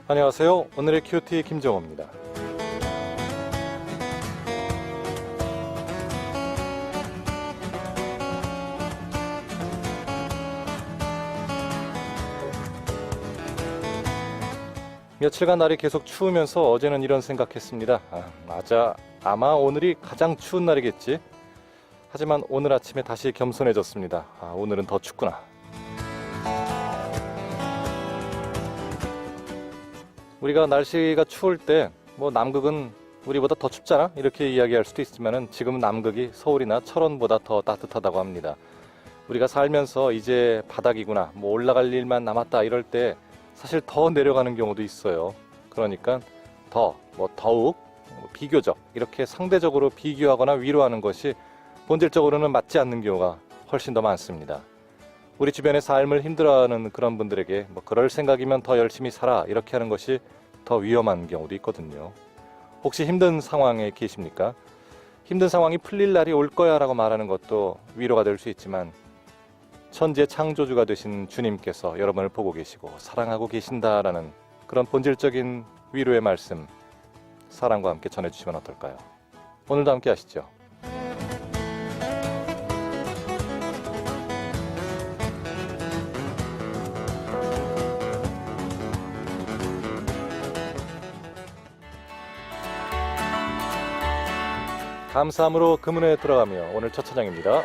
안녕하세요. 오늘의 큐티 김정호입니다. 며칠간 날이 계속 추우면서 어제는 이런 생각했습니다. 맞아. 아마 오늘이 가장 추운 날이겠지. 하지만 오늘 아침에 다시 겸손해졌습니다. 오늘은 더 춥구나. 우리가 날씨가 추울 때 남극은 우리보다 더 춥잖아 이렇게 이야기할 수도 있지만은 지금 남극이 서울이나 철원보다 더 따뜻하다고 합니다. 우리가 살면서 이제 바닥이구나 올라갈 일만 남았다 이럴 때 사실 더 내려가는 경우도 있어요. 그러니까 더욱 비교적 이렇게 상대적으로 비교하거나 위로하는 것이 본질적으로는 맞지 않는 경우가 훨씬 더 많습니다. 우리 주변의 삶을 힘들어하는 그런 분들에게 그럴 생각이면 더 열심히 살아 이렇게 하는 것이 더 위험한 경우도 있거든요. 혹시 힘든 상황에 계십니까? 힘든 상황이 풀릴 날이 올 거야 라고 말하는 것도 위로가 될 수 있지만 천지의 창조주가 되신 주님께서 여러분을 보고 계시고 사랑하고 계신다라는 그런 본질적인 위로의 말씀 사랑과 함께 전해주시면 어떨까요? 오늘도 함께 하시죠. 감사함으로 그 문에 들어가며 오늘 첫 찬양입니다.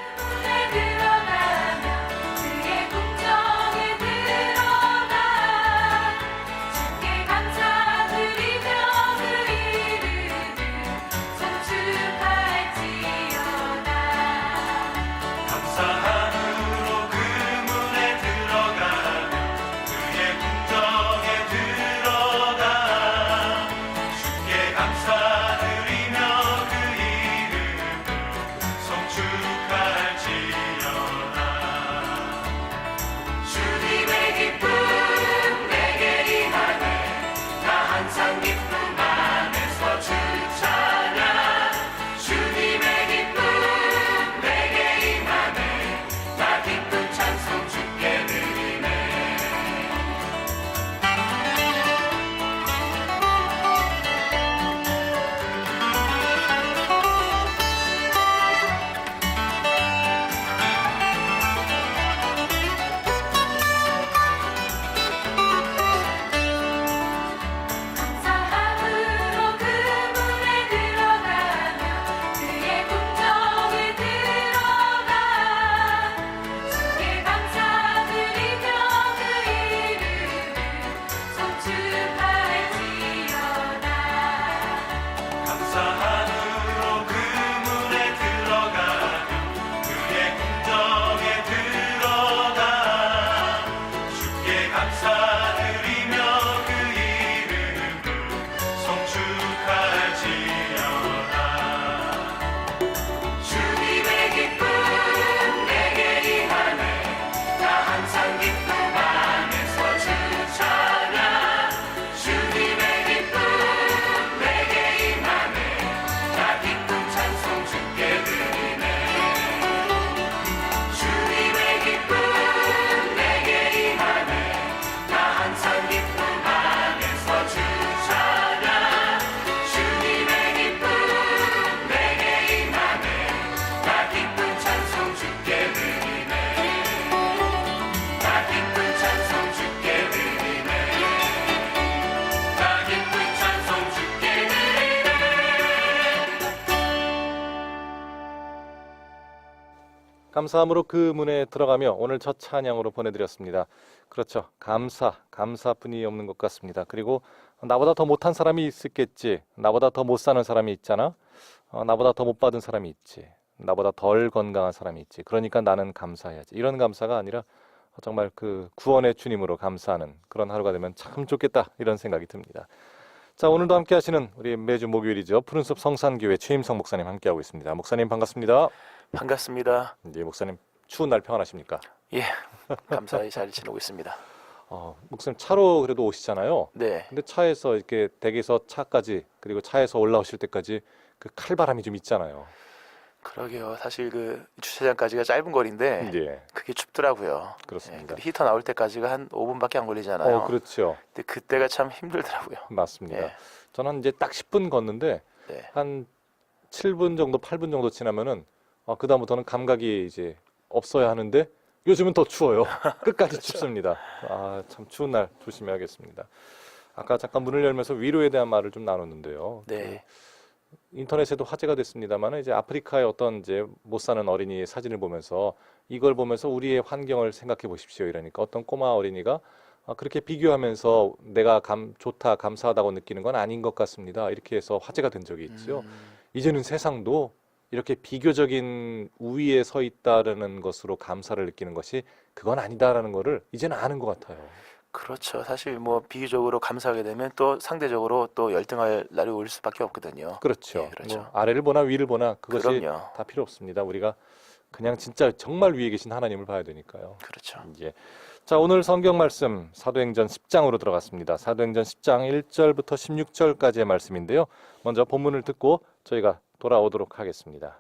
감사함으로 그 문에 들어가며 오늘 첫 찬양으로 보내드렸습니다. 그렇죠. 감사뿐이 없는 것 같습니다. 그리고 나보다 더 못한 사람이 있겠지. 나보다 더 못 사는 사람이 있잖아. 나보다 더 못 받은 사람이 있지. 나보다 덜 건강한 사람이 있지. 그러니까 나는 감사해야지. 이런 감사가 아니라 정말 그 구원의 주님으로 감사하는 그런 하루가 되면 참 좋겠다 이런 생각이 듭니다. 자, 오늘도 함께 하시는 우리 매주 목요일이죠. 푸른숲 성산교회 최임성 목사님 함께하고 있습니다. 목사님 반갑습니다. 반갑습니다. 네, 목사님 추운 날 평안하십니까? 예, 감사히 잘 지내고 있습니다. 목사님 차로 그래도 오시잖아요. 네. 근데 차에서 이렇게 댁에서 차까지 그리고 차에서 올라오실 때까지 그 칼바람이 좀 있잖아요. 그러게요. 사실 그 주차장까지가 짧은 거리인데 예, 그게 춥더라고요. 그렇습니다. 그 히터 나올 때까지가 한 5분밖에 안 걸리잖아요. 그렇죠. 근데 그때가 참 힘들더라고요. 맞습니다. 예. 저는 이제 딱 10분 걷는데 네. 한 7분 정도, 8분 정도 지나면은 그다음부터는 감각이 이제 없어야 하는데 요즘은 더 추워요. 끝까지 그렇죠. 춥습니다. 참 추운 날 조심해야겠습니다. 아까 잠깐 문을 열면서 위로에 대한 말을 좀 나눴는데요. 네. 인터넷에도 화제가 됐습니다만 이제 아프리카의 어떤 이제 못 사는 어린이의 사진을 보면서 이걸 보면서 우리의 환경을 생각해 보십시오. 이러니까 어떤 꼬마 어린이가 그렇게 비교하면서 내가 좋다, 감사하다고 느끼는 건 아닌 것 같습니다. 이렇게 해서 화제가 된 적이 있죠. 이제는 세상도 이렇게 비교적인 우위에 서 있다라는 것으로 감사를 느끼는 것이 그건 아니다라는 거를 이제는 아는 것 같아요. 그렇죠. 사실 뭐 비교적으로 감사하게 되면 또 상대적으로 또 열등할 날이 올 수밖에 없거든요. 그렇죠. 예, 그렇죠. 뭐 아래를 보나 위를 보나 그것이 그럼요. 다 필요 없습니다. 우리가 그냥 진짜 정말 위에 계신 하나님을 봐야 되니까요. 그렇죠. 예. 자, 오늘 성경 말씀 사도행전 10장으로 들어갔습니다. 사도행전 10장 1절부터 16절까지의 말씀인데요. 먼저 본문을 듣고 저희가 돌아오도록 하겠습니다.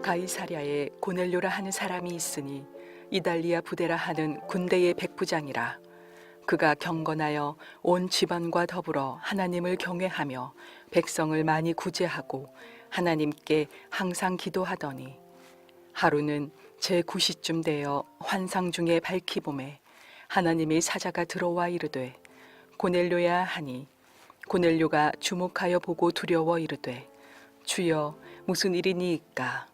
가이사랴에 고넬료라 하는 사람이 있으니 이달리아 부대라 하는 군대의 백부장이라. 그가 경건하여 온 집안과 더불어 하나님을 경외하며 백성을 많이 구제하고 하나님께 항상 기도하더니 하루는 제9시쯤 되어 환상 중에 밝히 보매 하나님의 사자가 들어와 이르되 고넬료야 하니 고넬료가 주목하여 보고 두려워 이르되 주여 무슨 일이니이까.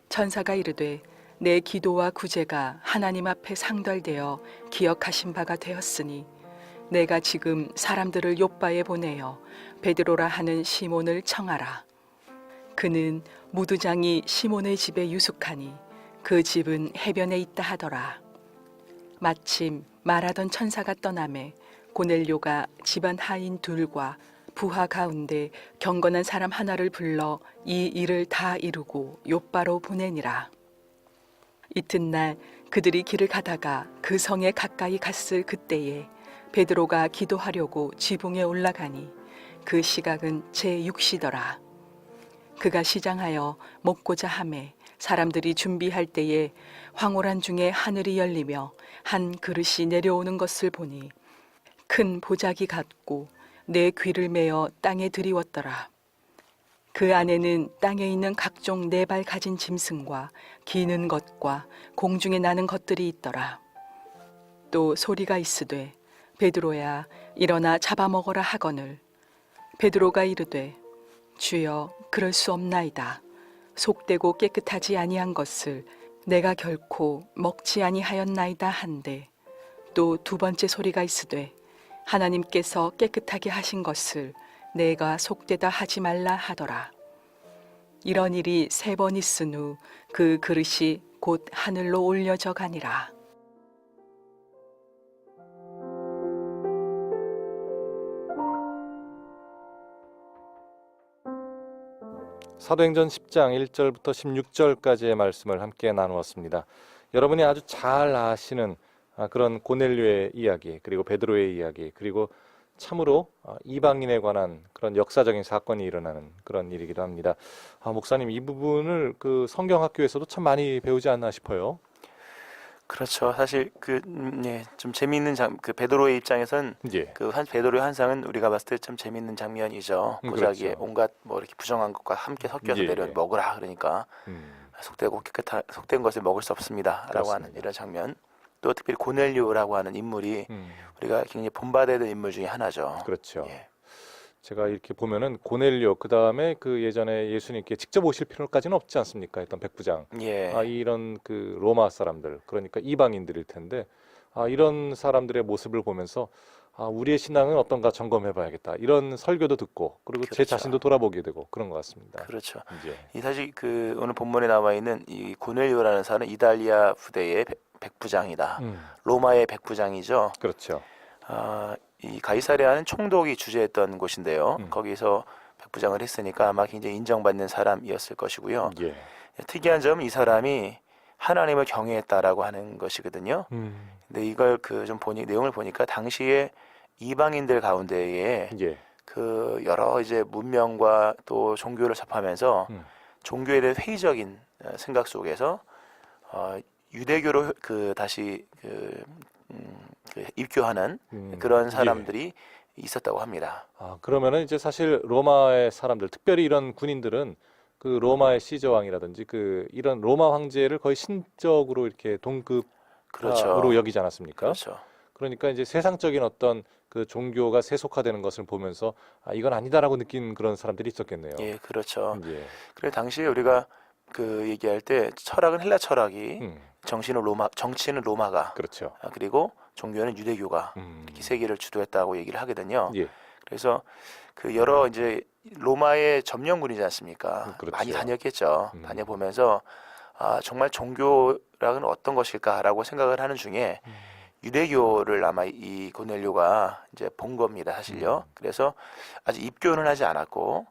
천사가 이르되 내 기도와 구제가 하나님 앞에 상달되어 기억하신 바가 되었으니 내가 지금 사람들을 욥바에 보내어 베드로라 하는 시몬을 청하라. 그는 무두장이 시몬의 집에 유숙하니 그 집은 해변에 있다 하더라. 마침 말하던 천사가 떠나매 고넬료가 집안 하인 둘과 부하 가운데 경건한 사람 하나를 불러 이 일을 다 이루고 욥바로 보내니라. 이튿날 그들이 길을 가다가 그 성에 가까이 갔을 그때에 베드로가 기도하려고 지붕에 올라가니 그 시각은 제6시더라. 그가 시장하여 먹고자 하매 사람들이 준비할 때에 황홀한 중에 하늘이 열리며 한 그릇이 내려오는 것을 보니 큰 보자기 같고 내 귀를 메어 땅에 들이웠더라. 그 안에는 땅에 있는 각종 4발 가진 짐승과 기는 것과 공중에 나는 것들이 있더라. 또 소리가 있으되 베드로야 일어나 잡아먹어라 하거늘 베드로가 이르되 주여 그럴 수 없나이다. 속되고 깨끗하지 아니한 것을 내가 결코 먹지 아니하였나이다 한데 또 두 번째 소리가 있으되 하나님께서 깨끗하게 하신 것을 내가 속되다 하지 말라 하더라. 이런 일이 3번 있은 후 그 그릇이 곧 하늘로 올려져 가니라. 사도행전 10장 1절부터 16절까지의 말씀을 함께 나누었습니다. 여러분이 아주 잘 아시는 그런 고넬료의 이야기, 그리고 베드로의 이야기, 그리고 참으로 이방인에 관한 그런 역사적인 사건이 일어나는 그런 일이기도 합니다. 목사님, 이 부분을 그 성경학교에서도 참 많이 배우지 않나 싶어요. 그렇죠. 사실 좀 재미있는 그 베드로의 입장에선 예. 베드로의 환상은 우리가 봤을 때 참 재미있는 장면이죠. 보자기에 그렇죠. 온갖 뭐 이렇게 부정한 것과 함께 섞여서 예, 내려 예. 먹으라 그러니까 속되고 속된 것을 먹을 수 없습니다라고 그렇습니다. 하는 이런 장면. 또 특별히 고넬료라고 하는 인물이 우리가 굉장히 본받아야 인물 중에 하나죠. 그렇죠. 예. 제가 이렇게 보면은 고넬료, 그 다음에 그 예전에 예수님께 직접 오실 필요까지는 없지 않습니까? 했던 백부장. 예. 이런 그 로마 사람들, 그러니까 이방인들일 텐데, 이런 사람들의 모습을 보면서 우리의 신앙은 어떤가 점검해봐야겠다. 이런 설교도 듣고, 그리고 제 그렇죠. 자신도 돌아보게 되고 그런 것 같습니다. 그렇죠. 예. 이 사실 그 오늘 본문에 나와 있는 이 고넬료라는 사람은 이달리아 부대의 백부장이다. 로마의 백부장이죠. 그렇죠. 이 가이사랴는 총독이 주재했던 곳인데요. 음. 거기서 백부장을 했으니까 아마 굉장히 인정받는 사람이었을 것이고요. 예. 특이한 점은 이 사람이 하나님을 경외했다라고 하는 것이거든요. 근데 이걸 좀 내용을 보니까 당시에 이방인들 가운데에 예. 그 여러 이제 문명과 또 종교를 접하면서 종교에 대한 회의적인 생각 속에서 유대교로 다시 입교하는 그런 사람들이 있었다고 합니다. 아, 그러면은 이제 사실 로마의 사람들, 특별히 이런 군인들은 그 로마의 시저 왕이라든지 이런 로마 황제를 거의 신적으로 이렇게 동급으로 그렇죠. 여기지 않았습니까? 그렇죠. 그러니까 이제 세상적인 어떤 그 종교가 세속화되는 것을 보면서 아, 이건 아니다라고 느낀 그런 사람들이 있었겠네요. 예, 그렇죠. 예. 그래 당시에 우리가 얘기할 때 철학은 헬라 철학이 음, 정치는 로마가 그렇죠. 그리고 종교는 유대교가 이렇게 세계를 주도했다고 얘기를 하거든요. 예. 그래서 여러 이제 로마의 점령군이지 않습니까? 그렇죠. 많이 다녔겠죠. 음. 다녀보면서 정말 종교라는 어떤 것일까라고 생각을 하는 중에 유대교를 아마 이 고넬료가 이제 본 겁니다, 사실요. 그래서 아직 입교는 하지 않았고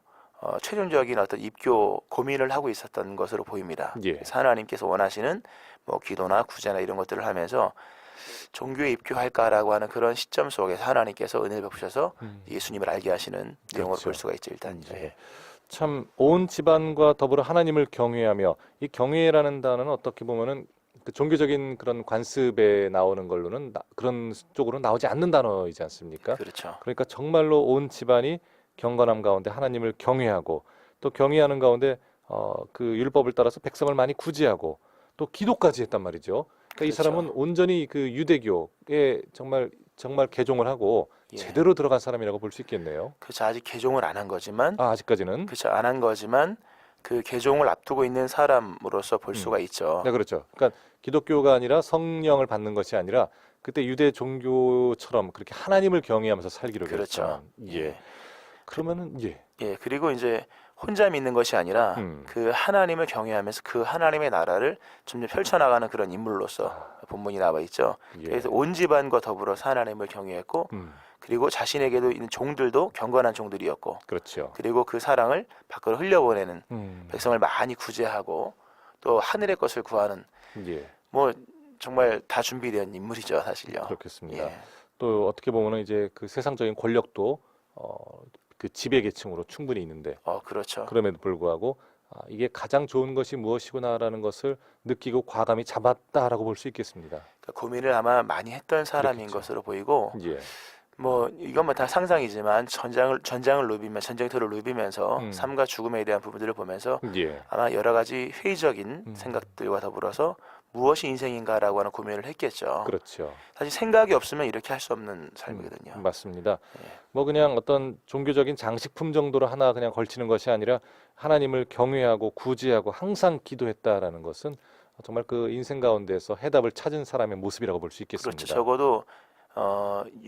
최종적인 어떤 입교 고민을 하고 있었던 것으로 보입니다. 예. 그래서 하나님께서 원하시는 뭐 기도나 구제나 이런 것들을 하면서 종교에 입교할까라고 하는 그런 시점 속에서 하나님께서 은혜를 베푸셔서 예수님을 알게 하시는 내용을 그렇죠. 볼 수가 있죠. 일단 예. 참 온 집안과 더불어 하나님을 경외하며 이 경외라는 단어는 어떻게 보면은 그 종교적인 그런 관습에 나오는 걸로는 그런 쪽으로 나오지 않는 단어이지 않습니까? 그렇죠. 그러니까 정말로 온 집안이 경건함 가운데 하나님을 경외하고 또 경외하는 가운데 그 율법을 따라서 백성을 많이 구제하고 또 기도까지 했단 말이죠. 그러니까 이 그렇죠. 사람은 온전히 그 유대교에 정말 개종을 하고 예. 제대로 들어간 사람이라고 볼 수 있겠네요. 그렇죠. 아직 개종을 안 한 거지만 아, 아직까지는. 그렇죠. 안 한 거지만 그 개종을 앞두고 있는 사람으로서 볼 수가 있죠. 네, 그렇죠. 그러니까 기독교가 아니라 성령을 받는 것이 아니라 그때 유대 종교처럼 그렇게 하나님을 경외하면서 살기로 그렇죠. 결정. 예. 그러면은 예. 예, 그리고 이제 혼자 믿는 것이 아니라 그 하나님을 경외하면서 그 하나님의 나라를 점점 펼쳐나가는 그런 인물로서 본문이 나와 있죠. 예. 그래서 온 집안과 더불어서 하나님을 경외했고 그리고 자신에게도 있는 종들도 경건한 종들이었고 그렇죠. 그리고 그 사랑을 밖으로 흘려보내는 백성을 많이 구제하고 또 하늘의 것을 구하는 예. 뭐 정말 다 준비된 인물이죠, 사실요. 그렇겠습니다. 예. 또 어떻게 보면은 이제 그 세상적인 권력도 그 지배 계층으로 충분히 있는데 그렇죠. 그럼에도 불구하고 이게 가장 좋은 것이 무엇이구나라는 것을 느끼고 과감히 잡았다라고 볼 수 있겠습니다. 그러니까 고민을 아마 많이 했던 사람인 그렇겠죠. 것으로 보이고 예. 뭐 이건 뭐 다 상상이지만 전쟁터를 누비면서 삶과 죽음에 대한 부분들을 보면서 예. 아마 여러 가지 회의적인 생각들과 더불어서 무엇이 인생인가라고 하는 고민을 했겠죠. 그렇죠. 사실 생각이 없으면 이렇게 할 수 없는 삶이거든요. 맞습니다. 예. 뭐 그냥 어떤 종교적인 장식품 정도로 하나 그냥 걸치는 것이 아니라 하나님을 경외하고 구제하고 항상 기도했다라는 것은 정말 그 인생 가운데서 해답을 찾은 사람의 모습이라고 볼 수 있겠습니다. 그렇죠. 적어도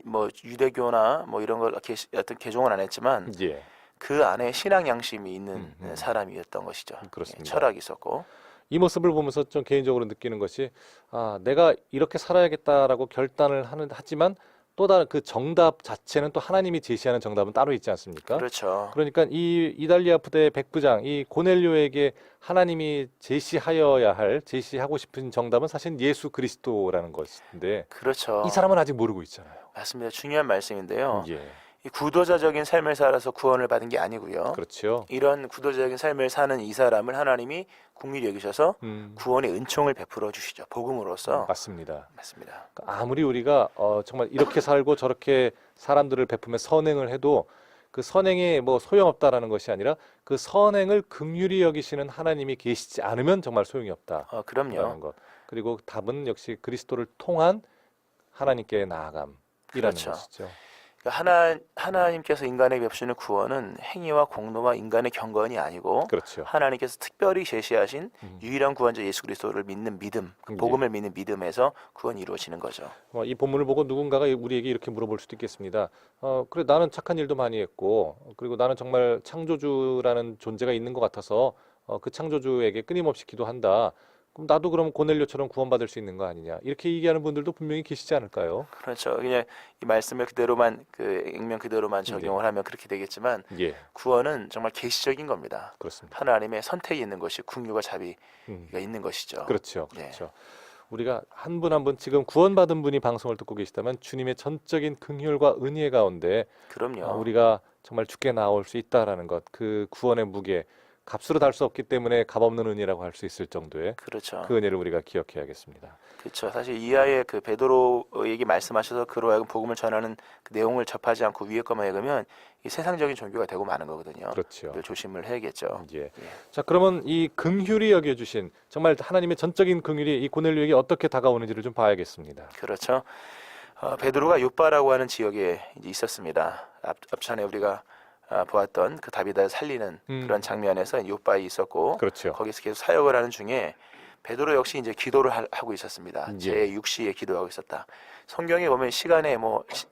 뭐 유대교나 뭐 이런 걸 어떤 개종은 안 했지만 예. 그 안에 신앙 양심이 있는 사람이었던 것이죠. 그렇습니다. 예, 철학이 있었고. 이 모습을 보면서 좀 개인적으로 느끼는 것이 내가 이렇게 살아야겠다라고 결단을 하지만 또 다른 그 정답 자체는 또 하나님이 제시하는 정답은 따로 있지 않습니까? 그렇죠. 그러니까 이 이달리아 부대 백부장 이 고넬료에게 하나님이 제시하고 싶은 정답은 사실 예수 그리스도라는 것인데 그렇죠. 이 사람은 아직 모르고 있잖아요. 맞습니다. 중요한 말씀인데요. 예, 이 구도자적인 삶을 살아서 구원을 받은 게 아니고요. 그렇죠. 이런 구도자적인 삶을 사는 이 사람을 하나님이 긍휼히 여기셔서 구원의 은총을 베풀어 주시죠. 복음으로써. 맞습니다. 맞습니다. 아무리 우리가 정말 이렇게 살고 저렇게 사람들을 베푸며 선행을 해도 그 선행에 뭐 소용없다라는 것이 아니라 그 선행을 긍휼히 여기시는 하나님이 계시지 않으면 정말 소용이 없다라는 그럼요. 것. 그리고 답은 역시 그리스도를 통한 하나님께 나아감이라는 그렇죠. 것이죠. 그러니까 하나님께서 인간에게 베푸시는 구원은 행위와 공로와 인간의 경건이 아니고 그렇죠. 하나님께서 특별히 제시하신 유일한 구원자 예수 그리스도를 믿는 믿음, 그 복음을 믿는 믿음에서 구원이 이루어지는 거죠. 이 본문을 보고 누군가가 우리에게 이렇게 물어볼 수도 있겠습니다. 그래 나는 착한 일도 많이 했고 그리고 나는 정말 창조주라는 존재가 있는 것 같아서 그 창조주에게 끊임없이 기도한다. 그럼 나도 그럼 고넬료처럼 구원받을 수 있는 거 아니냐 이렇게 얘기하는 분들도 분명히 계시지 않을까요? 그렇죠. 그냥 이 말씀을 그대로만 그 액면 그대로만 적용을 하면 그렇게 되겠지만 예, 구원은 정말 계시적인 겁니다. 그렇습니다. 하나님의 선택이 있는 것이 궁유가 자비가 음, 있는 것이죠. 그렇죠, 네. 그렇죠. 우리가 한 분 한 분 지금 구원받은 분이 방송을 듣고 계시다면 주님의 전적인 긍휼과 은혜 가운데 그럼요. 우리가 정말 죽게 나올 수 있다라는 것, 그 구원의 무게, 값으로 달 수 없기 때문에 값없는 은혜라고 할 수 있을 정도의 그렇죠. 그 은혜를 우리가 기억해야겠습니다. 그렇죠. 사실 이하의 그 베드로에게 말씀하셔서 그로 하여금 복음을 전하는 그 내용을 접하지 않고 위에 것만 읽으면 이 세상적인 종교가 되고 마는 거거든요. 그렇죠. 이걸 조심을 해야겠죠. 예. 자, 그러면 이 긍휼이 여겨주신 정말 하나님의 전적인 긍휼이 이 고넬료에게 어떻게 다가오는지를 좀 봐야겠습니다. 그렇죠. 베드로가 요빠라고 하는 지역에 이제 있었습니다. 앞전에 우리가 보았던 그 다비다를 살리는 그런 장면에서 요빠에 있었고 그렇죠. 거기서 계속 사역을 하는 중에 베드로 역시 이제 기도를 하고 있었습니다. 예. 제6시에 기도하고 있었다. 성경에 보면 시간에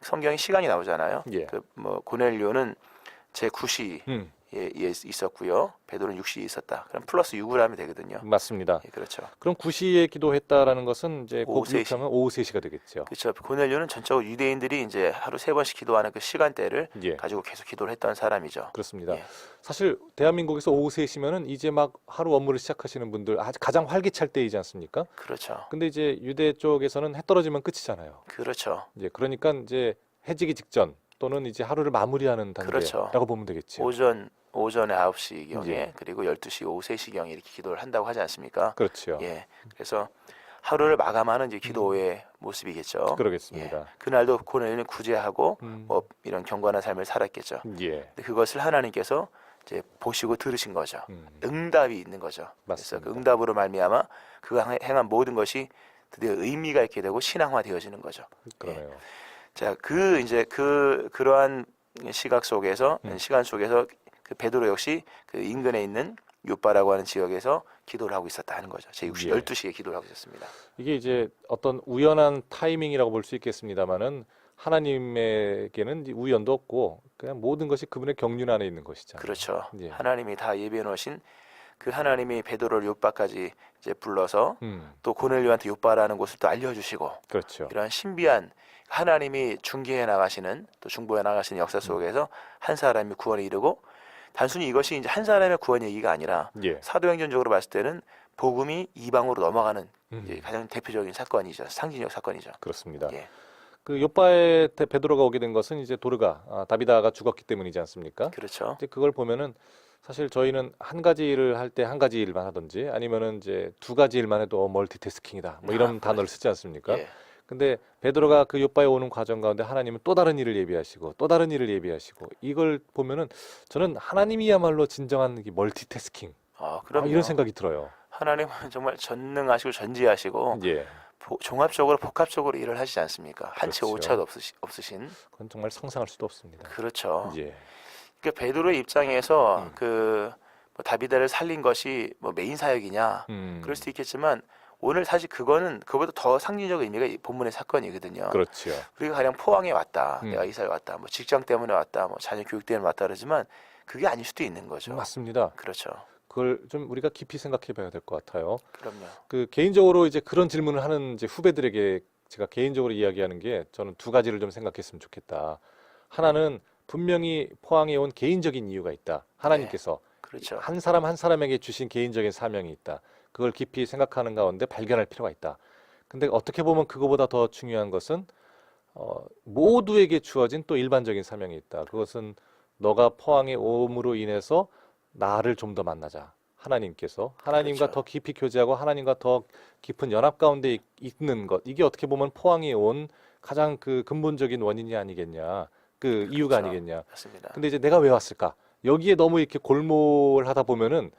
성경에 시간이 나오잖아요. 예. 그 고넬료는 제9시에 음, 있었고요. 베드로는 6시에 있었다. 그럼 플러스 6을 하면 되거든요. 맞습니다. 예, 그렇죠. 그럼 9시에 기도했다라는 것은 이제 오후 곧 3시. 하면 오후 3시가 되겠죠. 그렇죠. 고넬료는 전적으로 유대인들이 이제 하루 3번씩 기도하는 그 시간대를 예. 가지고 계속 기도를 했던 사람이죠. 그렇습니다. 예. 사실 대한민국에서 오후 3시면은 이제 막 하루 업무를 시작하시는 분들 가장 활기찰 때이지 않습니까? 그렇죠. 근데 이제 유대 쪽에서는 해 떨어지면 끝이잖아요. 그렇죠. 이제 그러니까 이제 해지기 직전 또는 이제 하루를 마무리하는 그렇죠. 단계라고 보면 되겠죠. 오전에 9시경에 예. 그리고 12시 오후 3시경에 이렇게 기도를 한다고 하지 않습니까? 그렇죠. 예. 그래서 하루를 마감하는 이제 기도의 모습이겠죠. 그러겠습니다. 예. 그날도 고넬료는 구제하고 음, 뭐 이런 경건한 삶을 살았겠죠. 예. 근데 그것을 하나님께서 이제 보시고 들으신 거죠. 음, 응답이 있는 거죠. 그래서 맞습니다. 그 응답으로 말미암아 그가 행한 모든 것이 드디어 의미가 있게 되고 신앙화 되어지는 거죠. 그러네요. 자, 그러한 시각 속에서 시간 속에서 그 베드로 역시 그 인근에 있는 요빠라고 하는 지역에서 기도를 하고 있었다는 거죠. 제6시 예. 12시에 기도를 하고 있었습니다. 이게 이제 어떤 우연한 타이밍이라고 볼 수 있겠습니다만은 하나님에게는 이제 우연도 없고 그냥 모든 것이 그분의 경륜 안에 있는 것이잖아요. 그렇죠. 예. 하나님이 다 예비해 놓으신 그 하나님이 베드로를 요빠까지 이제 불러서 또 고넬료한테 요빠라는 곳을 또 알려주시고 그렇죠. 이러한 신비한 하나님이 중개해 나가시는 또 중보해 나가시는 역사 속에서 한 사람이 구원에 이르고 단순히 이것이 이제 한 사람의 구원 얘기가 아니라 예. 사도행전적으로 봤을 때는 복음이 이방으로 넘어가는 이제 음, 가장 대표적인 사건이죠. 상징적 사건이죠. 그렇습니다. 예. 그 요빠에 베드로가 오게 된 것은 이제 다비다가 죽었기 때문이지 않습니까? 그렇죠. 이제 그걸 보면은 사실 저희는 한 가지 일을 할 때 한 가지 일만 하든지 아니면은 이제 두 가지 일만 해도 멀티태스킹이다. 뭐 이런 단어를 쓰지 않습니까? 예. 근데 베드로가 그 요빠에 오는 과정 가운데 하나님은 또 다른 일을 예비하시고 또 다른 일을 예비하시고 이걸 보면은 저는 하나님이야말로 진정한 이 멀티태스킹 그럼요. 이런 생각이 들어요. 하나님은 정말 전능하시고 전지하시고 예, 종합적으로 복합적으로 일을 하시지 않습니까? 한치 그렇죠. 오차도 없으신. 그건 정말 상상할 수도 없습니다. 그렇죠. 예, 그러니까 베드로의 입장에서 음. 뭐 다비다를 살린 것이 뭐 메인 사역이냐 그럴 수도 있겠지만 오늘 사실 그거보다 더 상징적 의미가 이 본문의 사건이거든요. 그렇죠. 우리가 가령 포항에 왔다, 음. 내가 이사에 왔다, 뭐 직장 때문에 왔다, 뭐 자녀 교육 때문에 왔다 그러지만 그게 아닐 수도 있는 거죠. 맞습니다. 그렇죠. 그걸 좀 우리가 깊이 생각해 봐야 될 것 같아요. 그럼요. 그 개인적으로 이제 그런 질문을 하는 이제 후배들에게 제가 개인적으로 이야기하는 게 저는 두 가지를 좀 생각했으면 좋겠다. 하나는 분명히 포항에 온 개인적인 이유가 있다. 하나님께서 그렇죠. 한 사람 한 사람에게 주신 개인적인 사명이 있다. 그걸 깊이 생각하는 가운데 발견할 필요가 있다. 근데 어떻게 보면 그거보다 더 중요한 것은 모두에게 주어진 또 일반적인 사명이 있다. 그것은 너가 포항에 옴으로 인해서 나를 좀 더 만나자. 하나님께서 하나님과 그렇죠. 더 깊이 교제하고 하나님과 더 깊은 연합 가운데 있는 것. 이게 어떻게 보면 포항에 온 가장 그 근본적인 원인이 아니겠냐. 그 이유가 그렇죠. 아니겠냐. 맞습니다. 근데 이제 내가 왜 왔을까? 여기에 너무 이렇게 골몰을 하다 보면은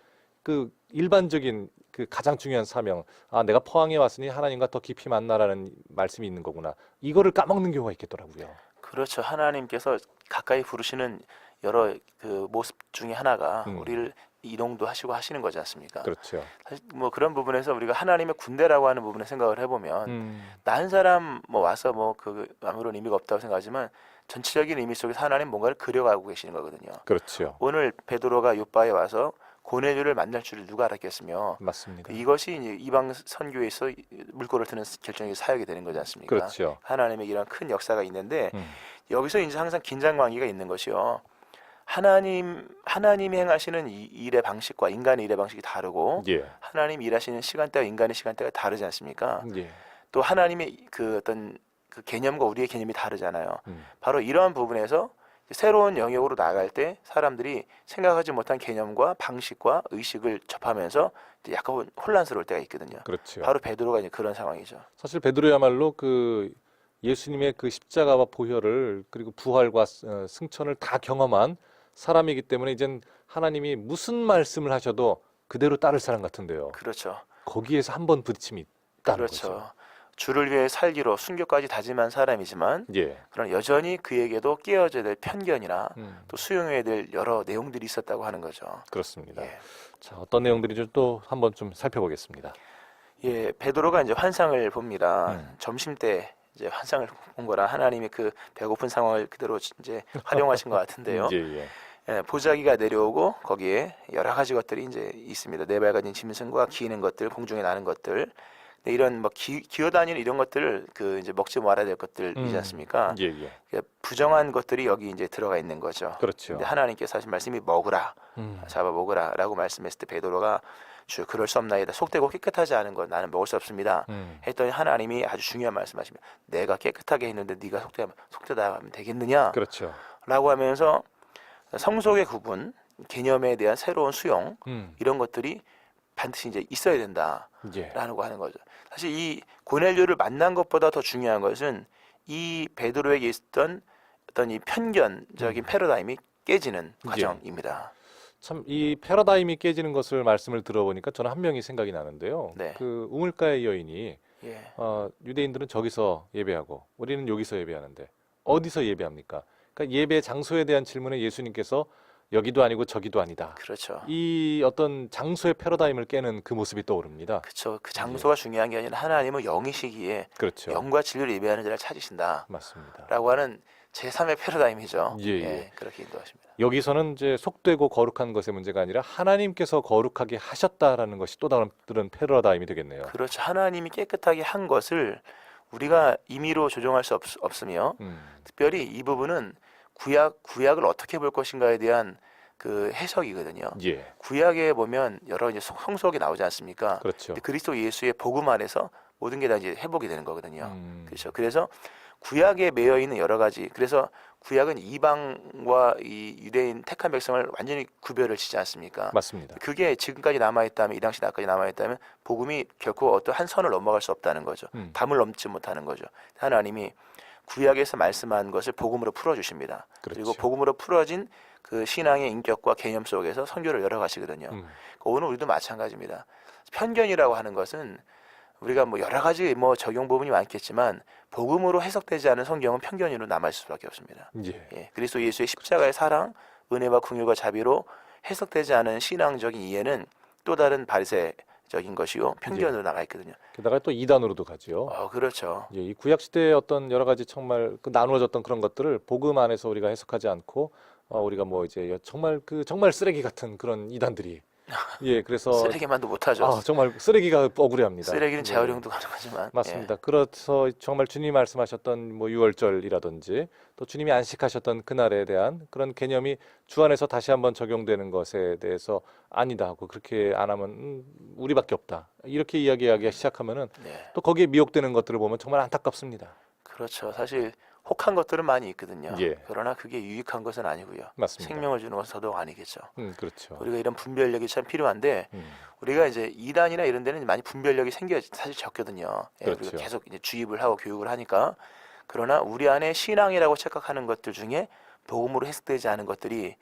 그 일반적인 그 가장 중요한 사명, 내가 포항에 왔으니 하나님과 더 깊이 만나라는 말씀이 있는 거구나. 이거를 까먹는 경우가 있겠더라고요. 그렇죠. 하나님께서 가까이 부르시는 여러 그 모습 중에 하나가 우리를 이동도 하시고 하시는 거지 않습니까? 그렇죠. 사실 뭐 그런 부분에서 우리가 하나님의 군대라고 하는 부분에 생각을 해보면 나 한 사람 뭐 와서 뭐 그 아무런 의미가 없다고 생각하지만 전체적인 의미 속에서 하나님 뭔가를 그려가고 계시는 거거든요. 그렇죠. 오늘 베드로가 요빠에 와서 고넬료를 만날 줄을 누가 알았겠으며 맞습니다. 이것이 이제 이방 선교에서 물꼬를 트는 결정의 사역이 되는 거지 않습니까? 그렇죠. 하나님의 이런 큰 역사가 있는데 음. 여기서 이제 항상 긴장 관계가 있는 것이요. 하나님이 행하시는 이 일의 방식과 인간의 일의 방식이 다르고 예. 하나님 일하시는 시간대와 인간의 시간대가 다르지 않습니까? 예. 또 하나님의 그 어떤 그 개념과 우리의 개념이 다르잖아요. 음. 바로 이러한 부분에서 새로운 영역으로 나아갈 때 사람들이 생각하지 못한 개념과 방식과 의식을 접하면서 이제 약간 혼란스러울 때가 있거든요. 그렇죠. 바로 베드로가 이제 그런 상황이죠. 사실 베드로야말로 그 예수님의 그 십자가와 보혈을 그리고 부활과 승천을 다 경험한 사람이기 때문에 이젠 하나님이 무슨 말씀을 하셔도 그대로 따를 사람 같은데요. 그렇죠. 거기에서 한 번 부딪힘이 있다는 그렇죠. 거죠. 주를 위해 살기로 순교까지 다짐한 사람이지만 예. 그러나 여전히 그에게도 깨어져야 될 편견이나 음, 또 수용해야 될 여러 내용들이 있었다고 하는 거죠. 그렇습니다. 예. 자, 어떤 내용들인지 또 한번 좀 살펴보겠습니다. 예, 베드로가 이제 환상을 봅니다. 음. 점심 때 이제 환상을 본 거라 하나님이 그 배고픈 상황을 그대로 이제 활용하신 것 같은데요. 예, 예. 예, 보자기가 내려오고 거기에 여러 가지 것들이 이제 있습니다. 네 발 가진 짐승과 기는 것들, 공중에 나는 것들, 근데 이런 뭐 기어다니는 이런 것들을 그 이제 먹지 말아야 될 것들이지 않습니까? 예, 예. 그러니까 부정한 것들이 여기 이제 들어가 있는 거죠. 그렇죠. 근데 하나님께서 하신 말씀이 먹으라, 잡아 먹으라라고 말씀했을 때 베드로가 주 그럴 수 없나이다. 속되고 깨끗하지 않은 것 나는 먹을 수 없습니다. 했더니 하나님이 아주 중요한 말씀하십니다. 내가 깨끗하게 했는데 네가 속되다 하면 되겠느냐? 그렇죠. 라고 하면서 성속의 구분, 개념에 대한 새로운 수용 이런 것들이 반드시 이제 있어야 된다라는 예. 거 하는 거죠. 사실 이 고넬료를 만난 것보다 더 중요한 것은 이 베드로에게 있었던 어떤 이 편견적인 패러다임이 깨지는 예. 과정입니다. 참 이 패러다임이 깨지는 것을 말씀을 들어보니까 저는 한 명이 생각이 나는데요. 네. 그 우물가의 여인이 예, 유대인들은 저기서 예배하고 우리는 여기서 예배하는데 어디서 예배합니까? 그러니까 예배 장소에 대한 질문에 예수님께서 여기도 아니고 저기도 아니다. 그렇죠. 이 어떤 장소의 패러다임을 깨는 그 모습이 떠오릅니다. 그렇죠. 그 장소가 중요한 게 아니라 하나님은 영이시기에 그렇죠. 영과 진리를 예배하는 자를 찾으신다라고 맞습니다. 하는 제3의 패러다임이죠. 예, 예. 그렇게 인도하십니다. 여기서는 이제 속되고 거룩한 것의 문제가 아니라 하나님께서 거룩하게 하셨다라는 것이 또 다른 패러다임이 되겠네요. 그렇죠. 하나님이 깨끗하게 한 것을 우리가 임의로 조정할 수 없으며 특별히 이 부분은 구약을 어떻게 볼 것인가에 대한 그 해석이거든요. 예. 구약에 보면 여러 이제 성속이 나오지 않습니까? 그렇죠. 근데 그리스도 예수의 복음 안에서 모든 게 다 이제 회복이 되는 거거든요. 그렇죠. 그래서 구약에 매여 있는 여러 가지, 그래서 구약은 이방과 이 유대인 택한 백성을 완전히 구별을 지지 않습니까? 맞습니다. 그게 지금까지 남아있다면, 이 당시까지 남아있다면 복음이 결코 어떤 한 선을 넘어갈 수 없다는 거죠. 담을 넘지 못하는 거죠. 하나님이 구약에서 말씀한 것을 복음으로 풀어주십니다. 그렇죠. 그리고 복음으로 풀어진 그 신앙의 인격과 개념 속에서 선교를 열어가시거든요. 오늘 우리도 마찬가지입니다. 편견이라고 하는 것은 우리가 뭐 여러 가지 뭐 적용 부분이 많겠지만 복음으로 해석되지 않은 성경은 편견으로 남아있을 수밖에 없습니다. 예. 예, 그리스도 예수의 십자가의 사랑, 은혜와 긍휼과 자비로 해석되지 않은 신앙적인 이해는 또 다른 바리새적인 것이요 편견으로 나가 있거든요. 게다가 또 이단으로도 가죠. 그렇죠. 예, 이 구약 시대의 어떤 여러 가지 정말 그 나누어졌던 그런 것들을 복음 안에서 우리가 해석하지 않고 우리가 뭐 이제 정말 정말 쓰레기 같은 그런 이단들이 예, 그래서 쓰레기만도 못하죠. 정말 쓰레기가 억울해합니다. 쓰레기는 예. 재활용도 가능하지만 맞습니다. 그래서 정말 주님이 말씀하셨던 뭐 유월절이라든지 또 주님이 안식하셨던 그날에 대한 그런 개념이 주 안에서 다시 한번 적용되는 것에 대해서 아니다 하고 그렇게 안 하면 우리밖에 없다 이렇게 이야기하기 시작하면은 또 거기에 미혹되는 것들을 보면 정말 안타깝습니다. 그렇죠. 사실 혹한 것들은 많이 있거든요. 예. 그러나 그게 유익한 것은 아니고요. 맞습니다. 생명을 주는 것은 더더욱 아니겠죠. 그렇죠. 우리가 이런 분별력이 참 필요한데 우리가 이제 이단이나 이런 데는 많이 분별력이 사실 적거든요. 예, 그렇죠. 우리가 계속 이제 주입을 하고 교육을 하니까. 그러나 우리 안에 신앙이라고 착각하는 것들 중에 복음으로 해석되지 않은 것들이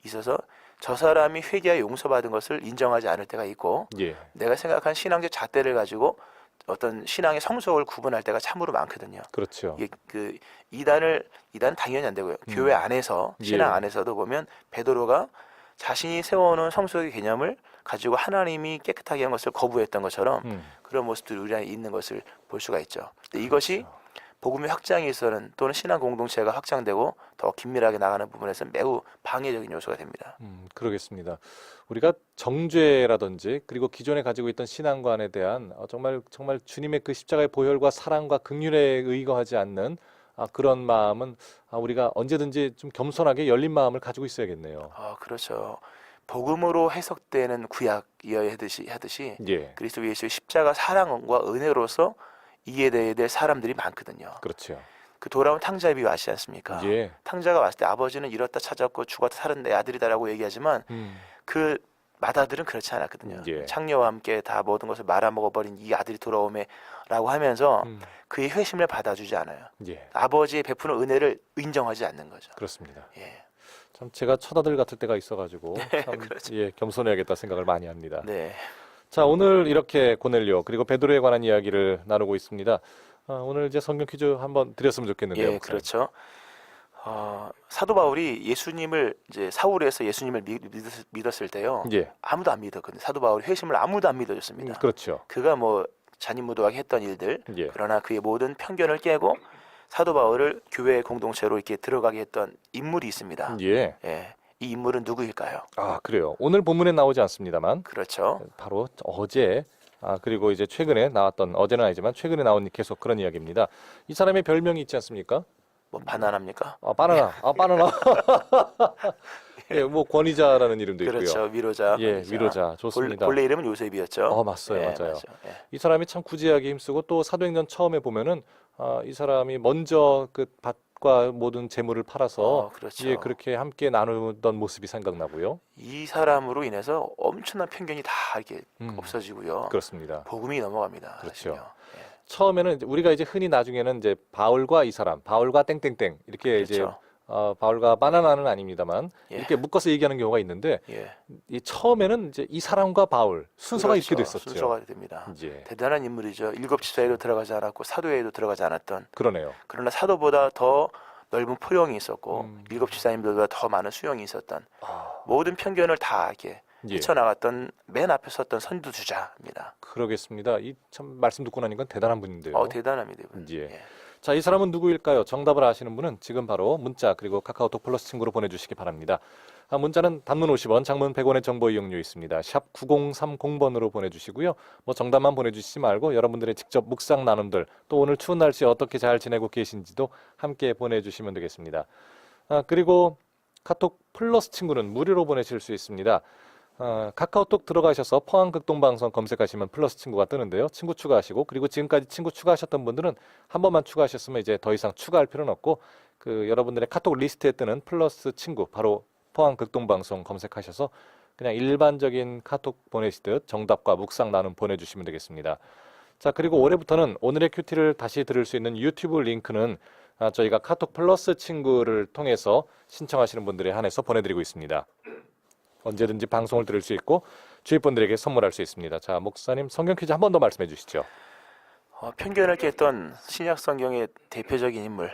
있어서 저 사람이 회개하여 용서받은 것을 인정하지 않을 때가 있고 예. 내가 생각한 신앙적 잣대를 가지고 어떤 신앙의 성속을 구분할 때가 참으로 많거든요. 그렇죠. 이게 그 이단 당연히 안 되고요. 교회 안에서 신앙 예. 안에서도 보면 베드로가 자신이 세워놓은 성속의 개념을 가지고 하나님이 깨끗하게 한 것을 거부했던 것처럼 그런 모습들이 우리 안에 있는 것을 볼 수가 있죠. 근데 이것이 복음의 확장에 있어서는 또는 신앙 공동체가 확장되고 더 긴밀하게 나가는 부분에서 매우 방해적인 요소가 됩니다. 그러겠습니다. 우리가 정죄라든지 그리고 기존에 가지고 있던 신앙관에 대한 정말 주님의 그 십자가의 보혈과 사랑과 긍휼에 의거하지 않는 그런 마음은 우리가 언제든지 좀 겸손하게 열린 마음을 가지고 있어야겠네요. 그렇죠. 복음으로 해석되는 구약이어야 하듯이 예, 그리스도 예수의 십자가 사랑과 은혜로서 이해돼야 될 사람들이 많거든요. 그렇죠. 그 돌아온 탕자의 비유 아시지 않습니까? 예, 탕자가 왔을 때 아버지는 잃었다 찾았고 죽었다 살은 내 아들이다라고 얘기하지만 그 맏아들은 그렇지 않았거든요. 예. 창녀와 함께 다 모든 것을 말아먹어버린 이 아들이 돌아오매라고 하면서 그의 회심을 받아주지 않아요. 예, 아버지의 베푸는 은혜를 인정하지 않는 거죠. 그렇습니다. 예, 참 제가 첫아들 같을 때가 있어가지고 참 그렇죠. 예, 겸손해야겠다 생각을 많이 합니다. 네, 자, 오늘 이렇게 고넬료 그리고 베드로에 관한 이야기를 나누고 있습니다. 오늘 이제 성경 퀴즈 한번 드렸으면 좋겠는데요. 예, 목사님. 그렇죠. 사도 바울이 예수님을 이제 사울에서 예수님을 믿었을 때요. 예, 아무도 안 믿었거든요. 사도 바울이 회심을 아무도 안 믿어줬습니다. 그렇죠. 그가 뭐 잔인무도하게 했던 일들, 예, 그러나 그의 모든 편견을 깨고 사도 바울을 교회 공동체로 이렇게 들어가게 했던 인물이 있습니다. 예. 예, 이 인물은 누구일까요? 그래요. 오늘 본문에 나오지 않습니다만 그렇죠. 바로 어제 그리고 이제 최근에 나왔던 어제는 아니지만 최근에 나온 계속 그런 이야기입니다. 이 사람의 별명이 있지 않습니까? 뭐 바나나입니까? 바나나. 바나나. 예, 뭐 권위자라는 이름도 있고요. 그렇죠. 위로자. 예, 권위자. 위로자. 좋습니다. 본래 이름은 요셉이었죠. 맞어요. 예, 맞아요. 맞죠. 예. 이 사람이 참 구제하기 힘쓰고 또 사도행전 처음에 보면은 이 사람이 먼저 그 밭과 모든 재물을 팔아서 그렇죠. 예, 그렇게 함께 나누던 모습이 생각나고요. 이 사람으로 인해서 엄청난 편견이 다 이렇게 음, 없어지고요. 그렇습니다. 복음이 넘어갑니다. 그렇죠. 사실요. 예. 처음에는 우리가 이제 흔히 나중에는 이제 바울과 이 사람, 바울과 땡땡땡 이렇게 이제 그렇죠. 바울과 바나나는 아닙니다만 예. 이렇게 묶어서 얘기하는 경우가 있는데 예. 이 처음에는 이제 이 사람과 바울 순서가 이렇게 그렇죠. 됐었죠. 순서가 됩니다. 예, 대단한 인물이죠. 일곱 지사에도 들어가지 않았고 사도회에도 들어가지 않았던, 그러네요. 그러나 사도보다 더 넓은 포용이 있었고 음. 일곱 지사님들보다 더 많은 수용이 있었던, 아, 모든 편견을 다 이렇게 예, 헤쳐나갔던 맨 앞에 섰던 선두주자입니다. 그러겠습니다. 이 참 말씀 듣고 나니까 대단한 분인데요. 대단합니다. 이분. 예. 예. 자, 이 사람은 누구일까요? 정답을 아시는 분은 지금 바로 문자 그리고 카카오톡 플러스 친구로 보내주시기 바랍니다. 문자는 단문 50원, 장문 100원의 정보 이용료 있습니다. 샵 9030번으로 보내주시고요. 뭐 정답만 보내주시지 말고 여러분들의 직접 묵상 나눔들 또 오늘 추운 날씨에 어떻게 잘 지내고 계신지도 함께 보내주시면 되겠습니다. 그리고 카톡 플러스 친구는 무료로 보내실 수 있습니다. 카카오톡 들어가셔서 포항극동방송 검색하시면 플러스 친구가 뜨는데요. 친구 추가하시고 그리고 지금까지 친구 추가하셨던 분들은 한 번만 추가하셨으면 이제 더 이상 추가할 필요는 없고 그 여러분들의 카톡 리스트에 뜨는 플러스 친구 바로 포항극동방송 검색하셔서 그냥 일반적인 카톡 보내시듯 정답과 묵상 나눔 보내주시면 되겠습니다. 자, 그리고 올해부터는 오늘의 큐티를 다시 들을 수 있는 유튜브 링크는 저희가 카톡 플러스 친구를 통해서 신청하시는 분들에 한해서 보내드리고 있습니다. 언제든지 방송을 들을 수 있고 주위 분들에게 선물할 수 있습니다. 자, 목사님 성경 퀴즈 한 번 더 말씀해 주시죠. 편견을 깼던 신약 성경의 대표적인 인물,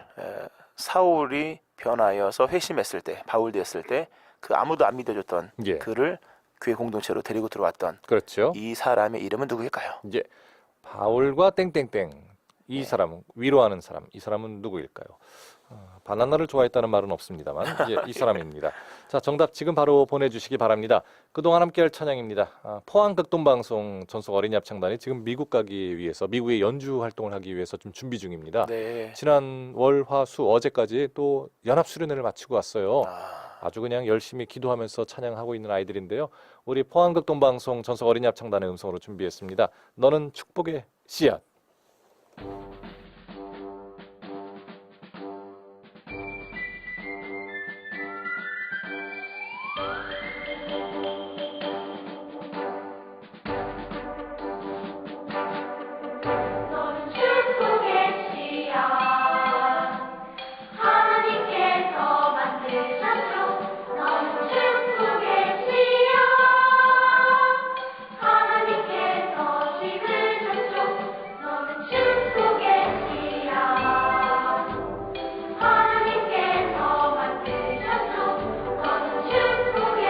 사울이 변하여서 회심했을 때, 바울 됐을 때 그 아무도 안 믿어줬던 예, 그를 교회 공동체로 데리고 들어왔던 그렇죠. 이 사람의 이름은 누구일까요? 이제 바울과 땡땡땡 이 네. 사람 위로하는 사람 이 사람은 누구일까요? 바나나를 좋아했다는 말은 없습니다만 이제 이 사람입니다. 자, 정답 지금 바로 보내주시기 바랍니다. 그동안 함께할 찬양입니다. 포항극동방송 전속 어린이 합창단이 지금 미국 가기 위해서 미국에 연주 활동을 하기 위해서 좀 준비 중입니다. 네. 지난 월, 화, 수 어제까지 또 연합 수련회를 마치고 왔어요. 아, 아주 그냥 열심히 기도하면서 찬양하고 있는 아이들인데요. 우리 포항극동방송 전속 어린이 합창단의 음성으로 준비했습니다. 너는 축복의 씨앗. 너는 축복의 씨앗 하나님께서 만드셨죠. 너는 축복의 씨앗 하나님께서 심으셨죠. 너는 축복의 씨앗 하나님께서 만드셨죠. 너는 축복의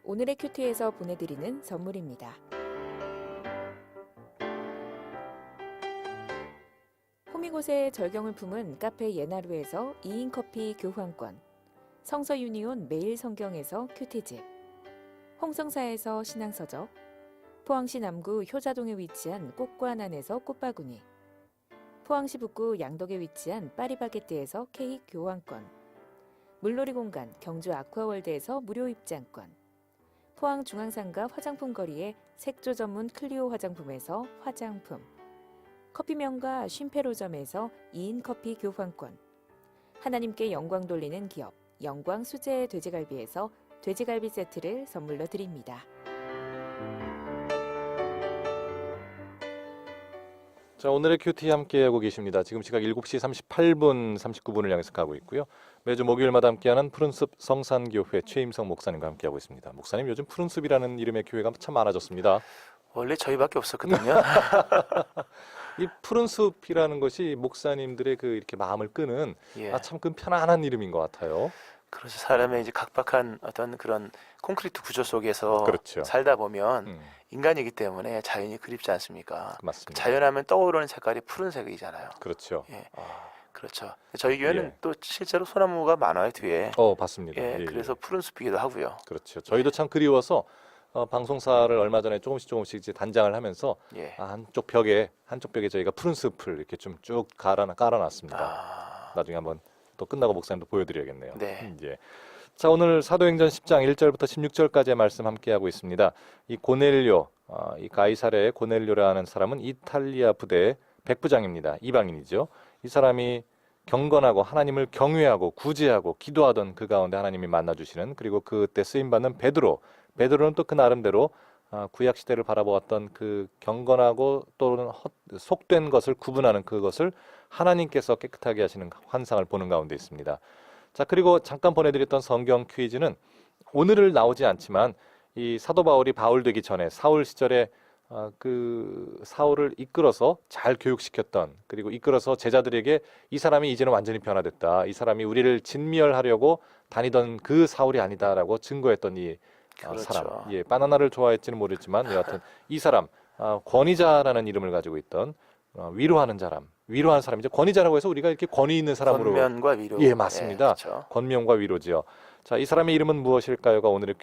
오늘의 큐티에서 보내드리는 선물입니다. 호미곶의 절경을 품은 카페 예나루에서 2인 커피 교환권, 성서 유니온 매일 성경에서 큐티집, 홍성사에서 신앙서적, 포항시 남구 효자동에 위치한 꽃과난에서 꽃바구니, 포항시 북구 양덕에 위치한 파리바게뜨에서 케이크 교환권, 물놀이 공간 경주 아쿠아월드에서 무료 입장권, 포항 중앙상가 화장품 거리의 색조 전문 클리오 화장품에서 화장품, 커피명가 쉼페로점에서 2인 커피 교환권, 하나님께 영광 돌리는 기업 영광 수제 돼지갈비에서 돼지갈비 세트를 선물로 드립니다. 자, 오늘의 큐티 함께하고 계십니다. 지금 시각 7시 38분 39분을 향해서 가고 있고요. 매주 목요일마다 함께하는 푸른숲 성산교회 최임성 목사님과 함께하고 있습니다. 목사님, 요즘 푸른숲이라는 이름의 교회가 참 많아졌습니다. 원래 저희밖에 없었거든요. 이 푸른숲이라는 것이 목사님들의 그 이렇게 마음을 끄는 예. 참 그 편안한 이름인 것 같아요. 그래서 사람의 이제 각박한 어떤 그런 콘크리트 구조 속에서 그렇죠. 살다 보면 음, 인간이기 때문에 자연이 그립지 않습니까? 맞습니다. 자연하면 떠오르는 색깔이 푸른색이잖아요. 그렇죠. 예. 아, 그렇죠. 저희 교회는 예. 또 실제로 소나무가 많아요, 뒤에. 봤습니다. 예, 예, 그래서 푸른 숲이기도 하고요. 그렇죠. 저희도 참 그리워서 방송사를 얼마 전에 조금씩 이제 단장을 하면서 예. 한쪽 벽에 저희가 푸른 숲을 이렇게 좀 쭉 깔아놨습니다. 아, 나중에 한번 또 끝나고 목사님도 보여드려야겠네요. 네. 예. 자, 오늘 사도행전 10장 1절부터 16절까지의 말씀 함께하고 있습니다. 이 고넬료, 이 가이사랴의 고넬료라는 사람은 이탈리아 부대의 백부장입니다. 이방인이죠. 이 사람이 경건하고 하나님을 경외하고 구제하고 기도하던 그 가운데 하나님이 만나주시는, 그리고 그때 쓰임받는 베드로는 또 그 나름대로 구약 시대를 바라보았던 그 경건하고 또는 속된 것을 구분하는 그것을 하나님께서 깨끗하게 하시는 환상을 보는 가운데 있습니다. 자, 그리고 잠깐 보내드렸던 성경 퀴즈는 오늘을 나오지 않지만 이 사도 바울이 바울 되기 전에 사울 시절에 그 사울을 이끌어서 잘 교육시켰던, 그리고 이끌어서 제자들에게 이 사람이 이제는 완전히 변화됐다, 이 사람이 우리를 진멸하려고 다니던 그 사울이 아니다라고 증거했던 이 그렇죠. 사람, 예, 바나나를 좋아했지는 모르겠지만 여하튼 이 사람 권위자라는 이름을 가지고 있던 위로하는 사람이죠. 권위자라고 해서 우리가 이렇게 권위 있는 사람으로, 권면과 위로. 예, 맞습니다. 그렇죠. 권명과 위로지요. 자, 이 사람의 이름은 무엇일까요가 오늘의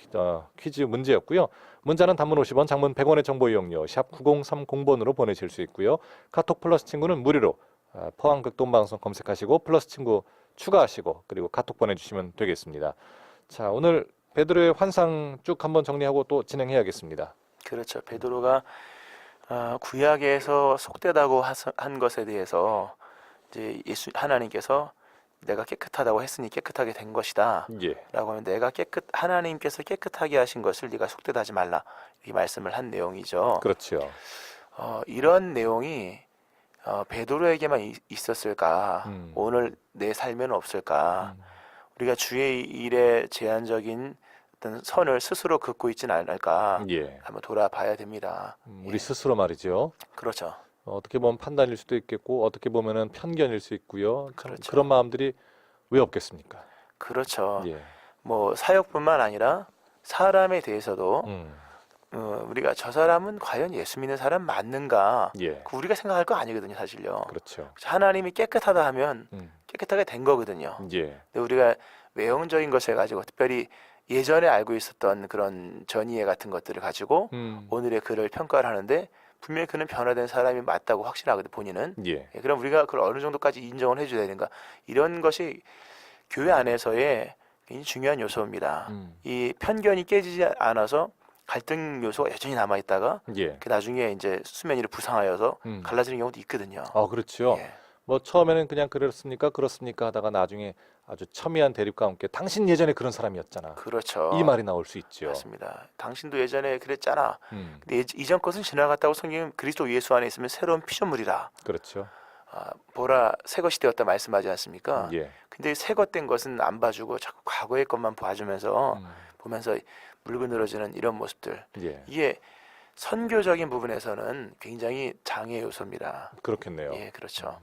퀴즈 문제였고요. 문자는 단문 50원, 장문 100원의 정보 이용료 샵 9030번으로 보내실 수 있고요. 카톡 플러스 친구는 무료로 포항 극동방송 검색하시고 플러스 친구 추가하시고 그리고 카톡 보내주시면 되겠습니다. 자, 오늘 베드로의 환상 쭉 한번 정리하고 또 진행해야겠습니다. 그렇죠. 베드로가 구약에서 속되다고 한 것에 대해서 이제 하나님께서 내가 깨끗하다고 했으니 깨끗하게 된 것이다 예, 라고 하면, 하나님께서 깨끗하게 하신 것을 네가 속되다 하지 말라, 이렇게 말씀을 한 내용이죠. 그렇죠. 이런 내용이 베드로에게만 있었을까? 오늘 내 삶에는 없을까? 우리가 주의 일에 제한적인 어떤 선을 스스로 긋고 있지는 않을까? 예, 한번 돌아봐야 됩니다. 우리 스스로 말이죠. 그렇죠. 어떻게 보면 판단일 수도 있겠고 어떻게 보면은 편견일 수 있고요. 참 그렇죠. 그런 마음들이 왜 없겠습니까? 그렇죠. 예, 뭐 사역뿐만 아니라 사람에 대해서도 음, 우리가 저 사람은 과연 예수 믿는 사람 맞는가? 예, 그 우리가 생각할 거 아니거든요, 사실요. 그렇죠. 하나님이 깨끗하다 하면 음, 깨끗하게 된 거거든요. 예, 근데 우리가 외형적인 것을 가지고, 특별히 예전에 알고 있었던 그런 전이해 같은 것들을 가지고 오늘의 그를 평가를 하는데, 분명히 그는 변화된 사람이 맞다고 확신하거든, 본인은. 예, 예, 그럼 우리가 그걸 어느 정도까지 인정을 해줘야 되는가? 이런 것이 교회 안에서의 굉장히 중요한 요소입니다. 이 편견이 깨지지 않아서 갈등 요소가 여전히 남아 있다가 예, 그 나중에 이제 수면 위로 부상하여서 음. 갈라지는 경우도 있거든요. 그렇죠. 예. 뭐 처음에는 그냥 그렇습니까 하다가 나중에 아주 첨예한 대립과 함께 당신 예전에 그런 사람이었잖아, 그렇죠. 이 말이 나올 수 있죠. 맞습니다. 당신도 예전에 그랬잖아. 음, 근데 이전 것은 지나갔다고, 성경은 그리스도 예수 안에 있으면 새로운 피조물이라. 그렇죠. 보라 새 것이 되었다 말씀하지 않습니까? 예, 근데 새 것 된 것은 안 봐주고 자꾸 과거의 것만 봐주면서 보면서 물고 늘어지는 이런 모습들, 예, 이게 선교적인 부분에서는 굉장히 장애 요소입니다. 그렇겠네요. 예, 그렇죠.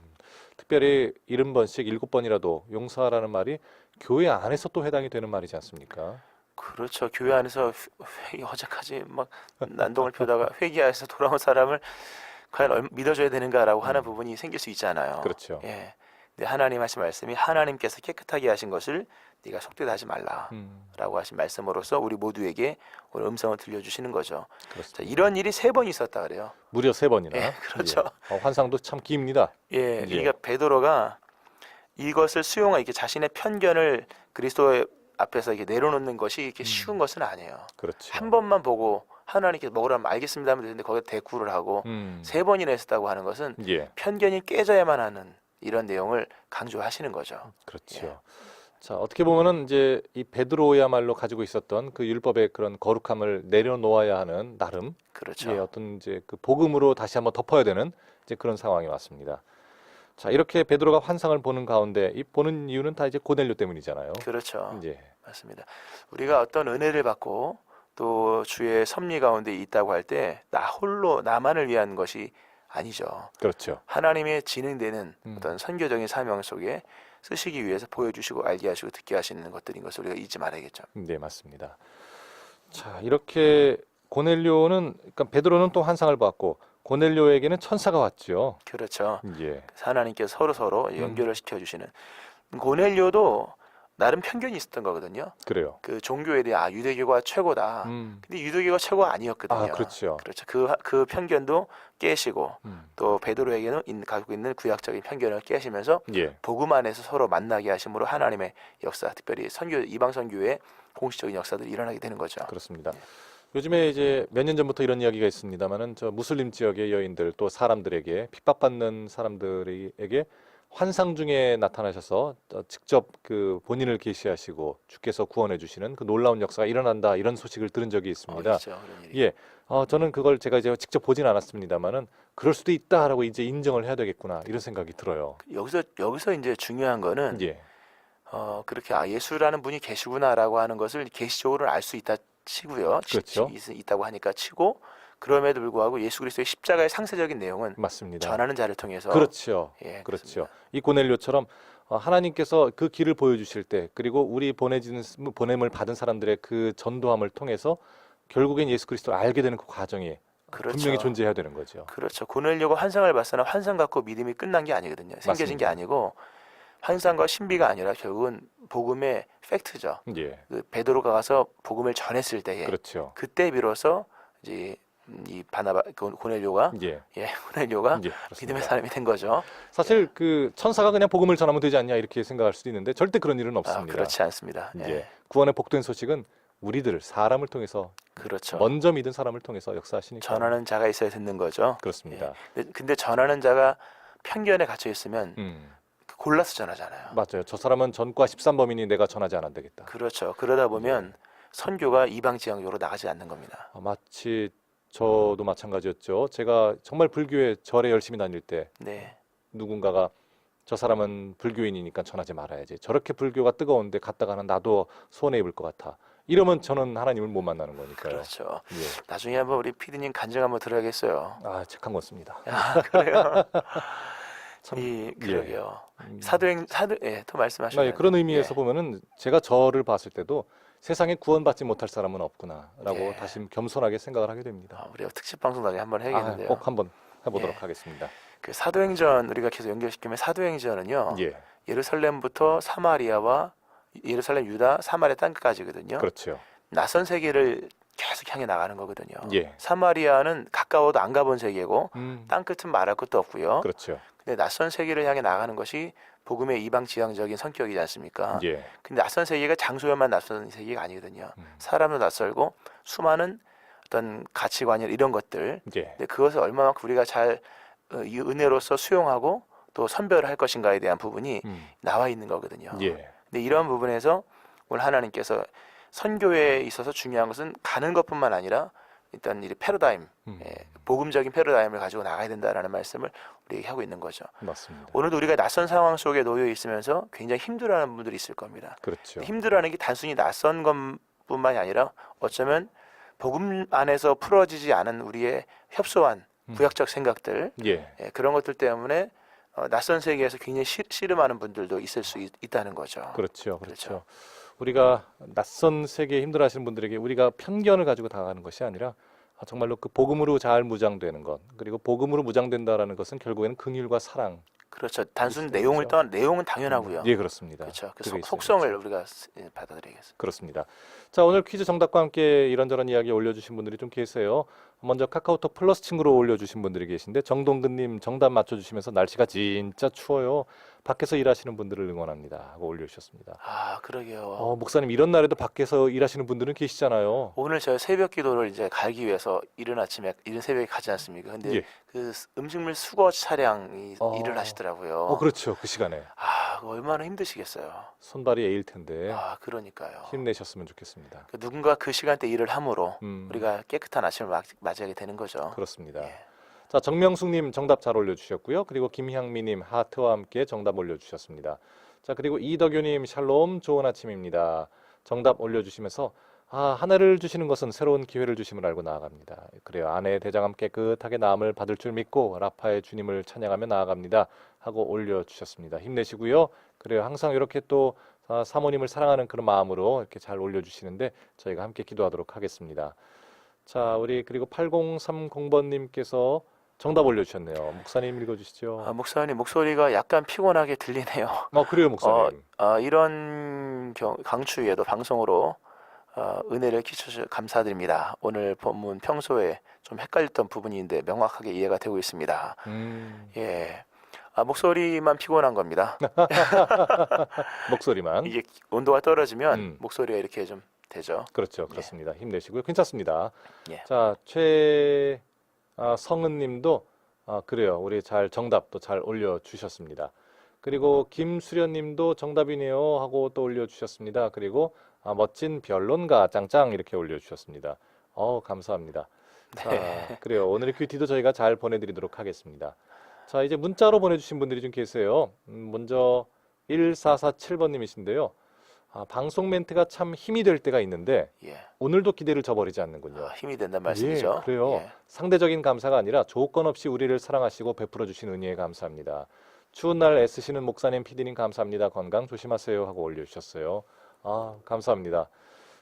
특별히 70번씩 7번이라도 용서하라는 말이 교회 안에서 또 해당이 되는 말이지 않습니까? 그렇죠. 교회 안에서 어제까지 막 난동을 피우다가 회개해서 돌아온 사람을 과연 믿어줘야 되는가라고 하는 부분이 생길 수 있잖아요. 그렇죠. 예. 근데 하나님 하신 말씀이 하나님께서 깨끗하게 하신 것을 네가 속되다 하지 말라라고 하신 말씀으로서 우리 모두에게 오늘 음성을 들려주시는 거죠. 자, 그렇습니다. 이런 일이 3번 있었다 그래요. 무려 3번이나. 예, 그렇죠. 환상도 참 깁니다. 예, 그러니까 베드로가 이것을 수용하 이렇게 자신의 편견을 그리스도의 앞에서 이렇게 내려놓는 것이 이렇게 쉬운 것은 아니에요. 그렇죠. 한 번만 보고 하나님께서 먹으라면 알겠습니다 하면 되는데 거기에 대꾸를 하고 3번이나 했었다고 하는 것은 예, 편견이 깨져야만 하는 이런 내용을 강조하시는 거죠. 그렇죠. 예. 자, 어떻게 보면은 이제 이 베드로야말로 가지고 있었던 그 율법의 그런 거룩함을 내려놓아야 하는 나름 그렇죠. 예, 어떤 이제 그 복음으로 다시 한번 덮어야 되는 이제 그런 상황이 왔습니다. 자, 이렇게 베드로가 환상을 보는 가운데 이 보는 이유는 다 이제 고넬료 때문이잖아요. 그렇죠. 이제 맞습니다. 우리가 어떤 은혜를 받고 또 주의 섭리 가운데 있다고 할 때 나 홀로 나만을 위한 것이 아니죠. 그렇죠. 하나님의 진행되는 음. 어떤 선교적인 사명 속에 쓰시기 위해서 보여주시고 알게 하시고 듣게 하시는 것들인 것을 우리가 잊지 말아야겠죠. 네, 맞습니다. 자, 이렇게 고넬료는 그러니까 베드로는 또 환상을 봤고 고넬료에게는 천사가 왔죠. 그렇죠. 예. 하나님께서 서로 연결을 시켜주시는 고넬료도 나름 편견이 있었던 거거든요. 그래요. 그 종교에 대해 유대교가 최고다. 근데 유대교가 최고가 아니었거든요. 아, 그렇죠. 그렇죠. 그 편견도 깨시고 음. 또 베드로에게는 가지고 있는 구약적인 편견을 깨시면서 예. 복음 안에서 서로 만나게 하심으로 하나님의 역사, 특별히 선교 이방 선교의 공식적인 역사들이 일어나게 되는 거죠. 그렇습니다. 요즘에 이제 몇 년 전부터 이런 이야기가 있습니다만은 저 무슬림 지역의 여인들 또 사람들에게 핍박받는 사람들에게 환상 중에 나타나셔서 직접 그 본인을 계시하시고 주께서 구원해 주시는 그 놀라운 역사가 일어난다 이런 소식을 들은 적이 있습니다. 그렇죠. 그런 일이. 예, 저는 그걸 제가 이제 직접 보진 않았습니다만은 그럴 수도 있다라고 이제 인정을 해야 되겠구나 이런 생각이 들어요. 여기서 이제 중요한 거는 예, 그렇게 예수라는 분이 계시구나라고 하는 것을 계시적으로 알 수 있다 치고요. 그렇죠. 있다고 하니까 치고 그럼에도 불구하고 예수 그리스도의 십자가의 상세적인 내용은 맞습니다. 전하는 자를 통해서 그렇죠. 예, 그렇죠. 그렇습니다. 이 고넬료처럼 하나님께서 그 길을 보여주실 때 그리고 우리 보냄을 받은 사람들의 그 전도함을 통해서 결국엔 예수 그리스도를 알게 되는 그 과정이 그렇죠. 분명히 존재해야 되는 거죠. 그렇죠. 고넬료가 환상을 봤으나 환상 갖고 믿음이 끝난 게 아니거든요. 생겨진 게 맞습니다. 아니고 환상과 신비가 아니라 결국은 복음의 팩트죠. 예, 그 베드로가 가서 복음을 전했을 때에 그렇죠. 그때 비로소 이제 이 고넬료가 예, 고넬료가 예, 믿음의 그렇습니다. 사람이 된 거죠. 사실 그 천사가 그냥 복음을 전하면 되지 않냐 이렇게 생각할 수도 있는데 절대 그런 일은 없습니다. 그렇지 않습니다. 예, 예. 구원의 복된 소식은 우리들 사람을 통해서 그렇죠. 먼저 믿은 사람을 통해서 역사하시니까 전하는 자가 있어야 듣는 거죠. 그렇습니다. 근데 전하는 자가 편견에 갇혀 있으면 골라서 전하잖아요. 맞아요. 저 사람은 전과 13범이니 내가 전하지 않아야 되겠다. 그렇죠. 그러다 보면 선교가 이방 지역으로 나가지 않는 겁니다. 마치 저도 마찬가지였죠. 제가 정말 불교에 절에 열심히 다닐 때 네. 누군가가 저 사람은 불교인이니까 전하지 말아야지. 저렇게 불교가 뜨거운데 갔다가는 나도 손해 입을 것 같아. 이러면 저는 하나님을 못 만나는 거니까요. 그렇죠. 예. 나중에 한번 우리 피디님 간증 한번 들어야겠어요. 책한 것 같습니다. 그래요? 참, 그러게요. 음. 더 말씀하시면. 예, 그런 의미에서 예. 보면은 제가 저를 봤을 때도 세상에 구원받지 못할 사람은 없구나라고 예. 다시 겸손하게 생각을 하게 됩니다. 우리가 특집 방송 나중에 한번 해야겠는데요. 꼭 한번 해보도록 예. 하겠습니다. 그 사도행전 우리가 계속 연결시키면 사도행전은요. 예, 예루살렘부터 사마리아와 예루살렘, 유다, 사마리아 땅끝까지거든요. 그렇죠. 낯선 세계를 계속 향해 나가는 거거든요. 예, 사마리아는 가까워도 안 가본 세계고 음, 땅끝은 말할 것도 없고요. 그렇죠. 근데 낯선 세계를 향해 나가는 것이 복음의 이방 지향적인 성격이지 않습니까? 예, 근데 낯선 세계가 장소에만 낯선 세계가 아니거든요. 음. 사람도 낯설고 수많은 어떤 가치관이나 이런 것들. 예, 근데 그것을 얼마만큼 우리가 잘 이 은혜로서 수용하고 또 선별을 할 것인가에 대한 부분이 나와 있는 거거든요. 예, 근데 이런 부분에서 오늘 하나님께서 선교에 있어서 중요한 것은 가는 것뿐만 아니라 일단 이 패러다임, 복음적인 패러다임을 가지고 나가야 된다라는 말씀을 우리에게 하고 있는 거죠. 맞습니다. 오늘도 우리가 낯선 상황 속에 놓여 있으면서 굉장히 힘들어하는 분들이 있을 겁니다. 그렇죠. 힘들어하는 게 단순히 낯선 것뿐만이 아니라 어쩌면 복음 안에서 풀어지지 않은 우리의 협소한 구약적 생각들, 예, 그런 것들 때문에 낯선 세계에서 굉장히 씨름하는 분들도 있을 수 있다는 거죠. 그렇죠, 그렇죠. 우리가 낯선 세계에 힘들어하시는 분들에게 우리가 편견을 가지고 다가가는 것이 아니라 정말로 그 복음으로 잘 무장되는 것, 그리고 복음으로 무장된다라는 것은 결국에는 긍휼과 사랑. 그렇죠. 단순 있어요, 내용을 그렇죠? 떠난 내용은 당연하고요. 예, 그렇습니다. 그렇죠. 그 그게 있어요, 속성을 그렇죠. 우리가 받아들여야겠어요. 그렇습니다. 자, 오늘 퀴즈 정답과 함께 이런저런 이야기 올려주신 분들이 좀 계세요. 먼저 카카오톡 플러스 친구로 올려주신 분들이 계신데 정동근님 정답 맞춰주시면서 날씨가 진짜 추워요. 밖에서 일하시는 분들을 응원합니다 하고 올려주셨습니다. 아, 그러게요. 목사님 이런 날에도 밖에서 일하시는 분들은 계시잖아요. 오늘 저희 새벽 기도를 이제 가기 위해서 이른 새벽에 가지 않습니까? 근데 예. 그 음식물 수거 차량이 일을 하시더라고요. 그렇죠. 그 시간에 아, 그거 얼마나 힘드시겠어요. 손발이 에일 텐데 아, 그러니까요. 힘내셨으면 좋겠습니다. 그 누군가 그 시간대 일을 함으로 음, 우리가 깨끗한 아침을 맞이하게 되는 거죠. 그렇습니다. 예. 자, 정명숙님 정답 잘 올려주셨고요. 그리고 김향미님 하트와 함께 정답 올려주셨습니다. 자, 그리고 이덕규님 샬롬 좋은 아침입니다. 정답 올려주시면서 하늘을 주시는 것은 새로운 기회를 주심을 알고 나아갑니다. 그래요. 아내의 대장암 깨끗하게 나음을 받을 줄 믿고 라파의 주님을 찬양하며 나아갑니다. 하고 올려주셨습니다. 힘내시고요. 그래요. 항상 이렇게 또 사모님을 사랑하는 그런 마음으로 이렇게 잘 올려주시는데 저희가 함께 기도하도록 하겠습니다. 자, 우리 그리고 8030번님께서 정답 올려주셨네요. 목사님 읽어주시죠. 목사님 목소리가 약간 피곤하게 들리네요. 그래요, 목사님. 이런 강추위에도 방송으로 은혜를 끼쳐주셔서 감사드립니다. 오늘 본문 평소에 좀 헷갈렸던 부분인데 명확하게 이해가 되고 있습니다. 예, 목소리만 피곤한 겁니다. 목소리만. 이게 온도가 떨어지면 음. 목소리가 이렇게 좀 되죠. 그렇죠, 그렇습니다. 힘내시고요. 괜찮습니다. 예. 자, 성은님도 그래요. 우리 잘 정답도 잘 올려주셨습니다. 그리고 김수련님도 정답이네요 하고 또 올려주셨습니다. 그리고 멋진 변론가 짱짱 이렇게 올려주셨습니다. 감사합니다. 자, 그래요. 오늘의 큐티도 저희가 잘 보내드리도록 하겠습니다. 자, 이제 문자로 보내주신 분들이 좀 계세요. 먼저 1447번님이신데요. 방송 멘트가 참 힘이 될 때가 있는데 예. 오늘도 기대를 저버리지 않는군요. 힘이 된다는 말씀이죠. 예, 그래요. 예. 상대적인 감사가 아니라 조건 없이 우리를 사랑하시고 베풀어 주신 은혜에 감사합니다. 추운 날 애쓰시는 목사님, PD님 감사합니다. 건강 조심하세요 하고 올려주셨어요. 감사합니다.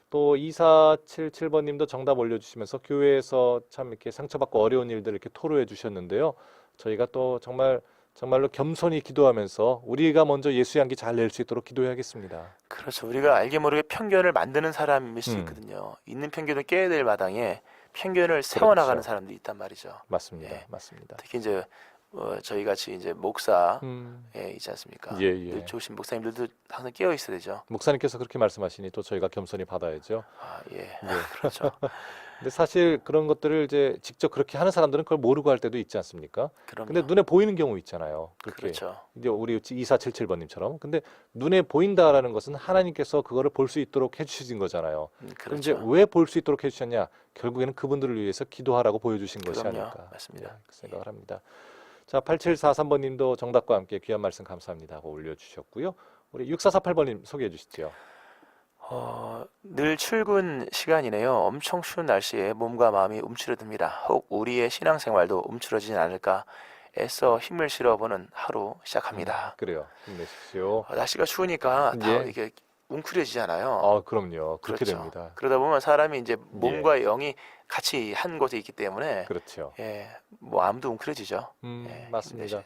또 2477번님도 정답 올려주시면서 교회에서 참 이렇게 상처받고 어려운 일들 이렇게 토로해 주셨는데요. 저희가 또 정말로 겸손히 기도하면서 우리가 먼저 예수 향기 잘 낼 수 있도록 기도해야겠습니다. 그렇죠. 우리가 알게 모르게 편견을 만드는 사람일 수 음. 있거든요. 있는 편견을 깨야 될 마당에 편견을 세워나가는 그렇죠. 사람들이 있단 말이죠. 맞습니다. 예. 맞습니다. 특히 이제 저희 같이 이제 목사 음, 있지 않습니까? 예. 늘 좋으신 목사님들도 항상 깨어 있어야 되죠. 목사님께서 그렇게 말씀하시니 또 저희가 겸손히 받아야죠. 예. 그렇죠. 근데 사실 그런 것들을 이제 직접 그렇게 하는 사람들은 그걸 모르고 할 때도 있지 않습니까? 그럼요. 근데 눈에 보이는 경우 있잖아요. 그렇게. 그렇죠. 이제 우리 2477번님처럼. 근데 눈에 보인다라는 것은 하나님께서 그거를 볼 수 있도록 해주신 거잖아요. 그럼 이제 그렇죠. 왜 볼 수 있도록 해주셨냐? 결국에는 그분들을 위해서 기도하라고 보여주신 것이 그럼요. 아닐까. 맞습니다. 네, 그 생각을 합니다. 자, 8743번님도 정답과 함께 귀한 말씀 감사합니다 하고 올려주셨고요. 우리 6448번님 소개해 주시죠. 늘 출근 시간이네요. 엄청 추운 날씨에 몸과 마음이 움츠러듭니다. 혹 우리의 신앙생활도 움츠러지진 않을까 애써 힘을 실어보는 하루 시작합니다. 그래요. 힘내십시오. 날씨가 추우니까 다 예. 이게 웅크려지잖아요. 그럼요. 그렇게 그렇죠. 됩니다. 그러다 보면 사람이 이제 몸과 영이 같이 한 곳에 있기 때문에 그렇죠. 마음도 웅크려지죠. 맞습니다. 힘내셔야죠.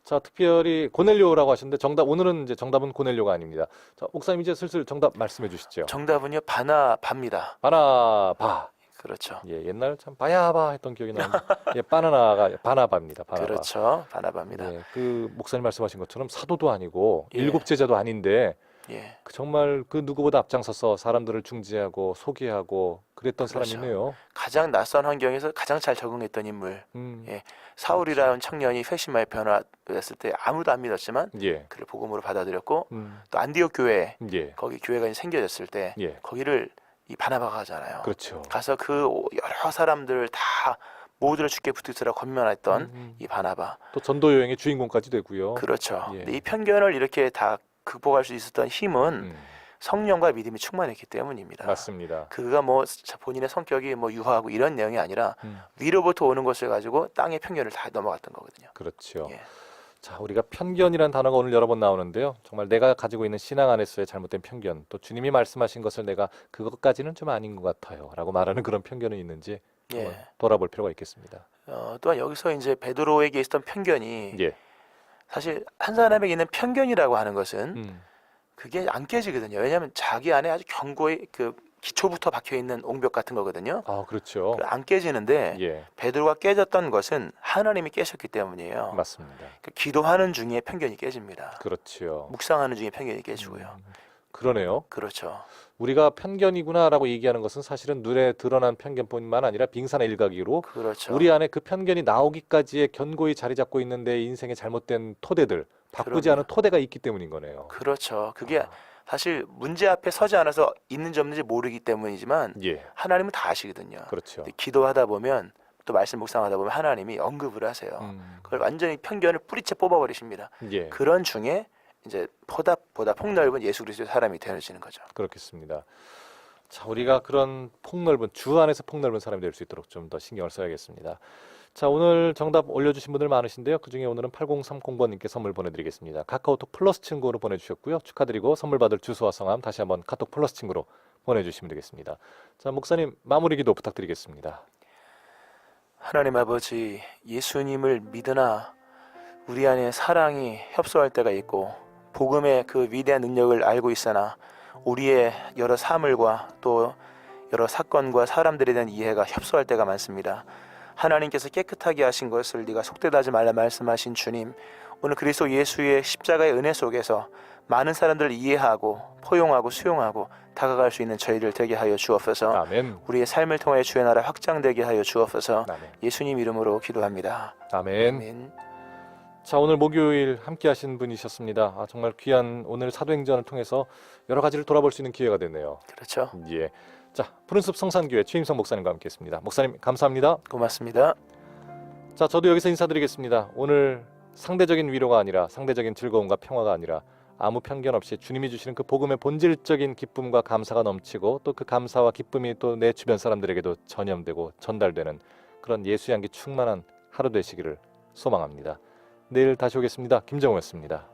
자, 특별히 고넬료라고 하셨는데 오늘은 이제 정답은 고넬료가 아닙니다. 자, 목사님 이제 슬슬 정답 말씀해 주시죠. 정답은요 바나바입니다. 바나바. 그렇죠. 예, 옛날 참 바야바 했던 기억이 나는데 예, 바나나가 바나바입니다. 바나바. 그렇죠. 바나바입니다. 예, 그 목사님 말씀하신 것처럼 사도도 아니고 예. 일곱 제자도 아닌데 예. 정말 그 누구보다 앞장서서 사람들을 중재하고 소개하고 그랬던 그렇죠. 사람이네요. 가장 낯선 환경에서 가장 잘 적응했던 인물. 예. 사울이라는 청년이 회심하여 변화됐을 때 아무도 안 믿었지만 예. 그를 복음으로 받아들였고 음, 또 안디옥 교회 예. 거기 교회가 생겨졌을 때 예. 거기를 이 바나바가 하잖아요. 그렇죠. 가서 그 여러 사람들 다 모두를 주께 붙들으라 권면했던 이 바나바. 또 전도 여행의 주인공까지 되고요. 그렇죠. 예. 근데 이 편견을 이렇게 다 극복할 수 있었던 힘은 음, 성령과 믿음이 충만했기 때문입니다. 맞습니다. 그가 본인의 성격이 유하고 이런 내용이 아니라 음, 위로부터 오는 것을 가지고 땅의 편견을 다 넘어갔던 거거든요. 그렇죠. 예. 자, 우리가 편견이라는 단어가 오늘 여러 번 나오는데요. 정말 내가 가지고 있는 신앙 안에서의 잘못된 편견, 또 주님이 말씀하신 것을 내가 그것까지는 좀 아닌 것 같아요 라고 말하는 그런 편견은 있는지 한번 예. 돌아볼 필요가 있겠습니다. 또한 여기서 이제 베드로에게 있었던 편견이 예. 사실 한 사람에게 있는 편견이라고 하는 것은 음. 그게 안 깨지거든요. 왜냐하면 자기 안에 아주 견고히 그 기초부터 박혀 있는 옹벽 같은 거거든요. 아, 그렇죠. 안 깨지는데 예. 베드로가 깨졌던 것은 하나님이 깨셨기 때문이에요. 맞습니다. 기도하는 중에 편견이 깨집니다. 그렇죠. 묵상하는 중에 편견이 깨지고요. 그러네요. 그렇죠. 우리가 편견이구나라고 얘기하는 것은 사실은 눈에 드러난 편견뿐만 아니라 빙산의 일각이로 그렇죠. 우리 안에 그 편견이 나오기까지의 견고히 자리 잡고 있는 내 인생의 잘못된 토대들, 바꾸지 그럼요. 않은 토대가 있기 때문인 거네요. 그렇죠. 그게 아, 사실 문제 앞에 서지 않아서 있는지 없는지 모르기 때문이지만 예, 하나님은 다 아시거든요. 그렇죠. 근데 기도하다 보면 또 말씀 묵상하다 보면 하나님이 언급을 하세요. 그걸 완전히 편견을 뿌리째 뽑아버리십니다. 예, 그런 중에 이제 보다 폭넓은 예수 그리스도의 사람이 되어지는 거죠. 그렇겠습니다. 자, 우리가 그런 폭넓은 주 안에서 폭넓은 사람이 될 수 있도록 좀 더 신경을 써야겠습니다. 자, 오늘 정답 올려주신 분들 많으신데요. 그중에 오늘은 8030번님께 선물 보내드리겠습니다. 카카오톡 플러스 친구로 보내주셨고요. 축하드리고 선물 받을 주소와 성함 다시 한번 카톡 플러스 친구로 보내주시면 되겠습니다. 자, 목사님 마무리 기도 부탁드리겠습니다. 하나님 아버지, 예수님을 믿으나 우리 안에 사랑이 협소할 때가 있고 복음의 그 위대한 능력을 알고 있으나 우리의 여러 사물과 또 여러 사건과 사람들에 대한 이해가 협소할 때가 많습니다. 하나님께서 깨끗하게 하신 것을 네가 속되다지 말라 말씀하신 주님, 오늘 그리스도 예수의 십자가의 은혜 속에서 많은 사람들을 이해하고 포용하고 수용하고 다가갈 수 있는 저희들 되게 하여 주옵소서. 아멘. 우리의 삶을 통해 주의 나라 확장되게 하여 주옵소서. 아멘. 예수님 이름으로 기도합니다. 아멘. 아멘. 자, 오늘 목요일 함께 하신 분이셨습니다. 아, 정말 귀한 오늘 사도행전을 통해서 여러 가지를 돌아볼 수 있는 기회가 됐네요. 그렇죠. 예. 자, 푸른숲 성산교회 최임성 목사님과 함께 했습니다. 목사님 감사합니다. 고맙습니다. 자, 저도 여기서 인사드리겠습니다. 오늘 상대적인 위로가 아니라 상대적인 즐거움과 평화가 아니라 아무 편견 없이 주님이 주시는 그 복음의 본질적인 기쁨과 감사가 넘치고 또 그 감사와 기쁨이 또 내 주변 사람들에게도 전염되고 전달되는 그런 예수 향기 충만한 하루 되시기를 소망합니다. 내일 다시 오겠습니다. 김정우였습니다.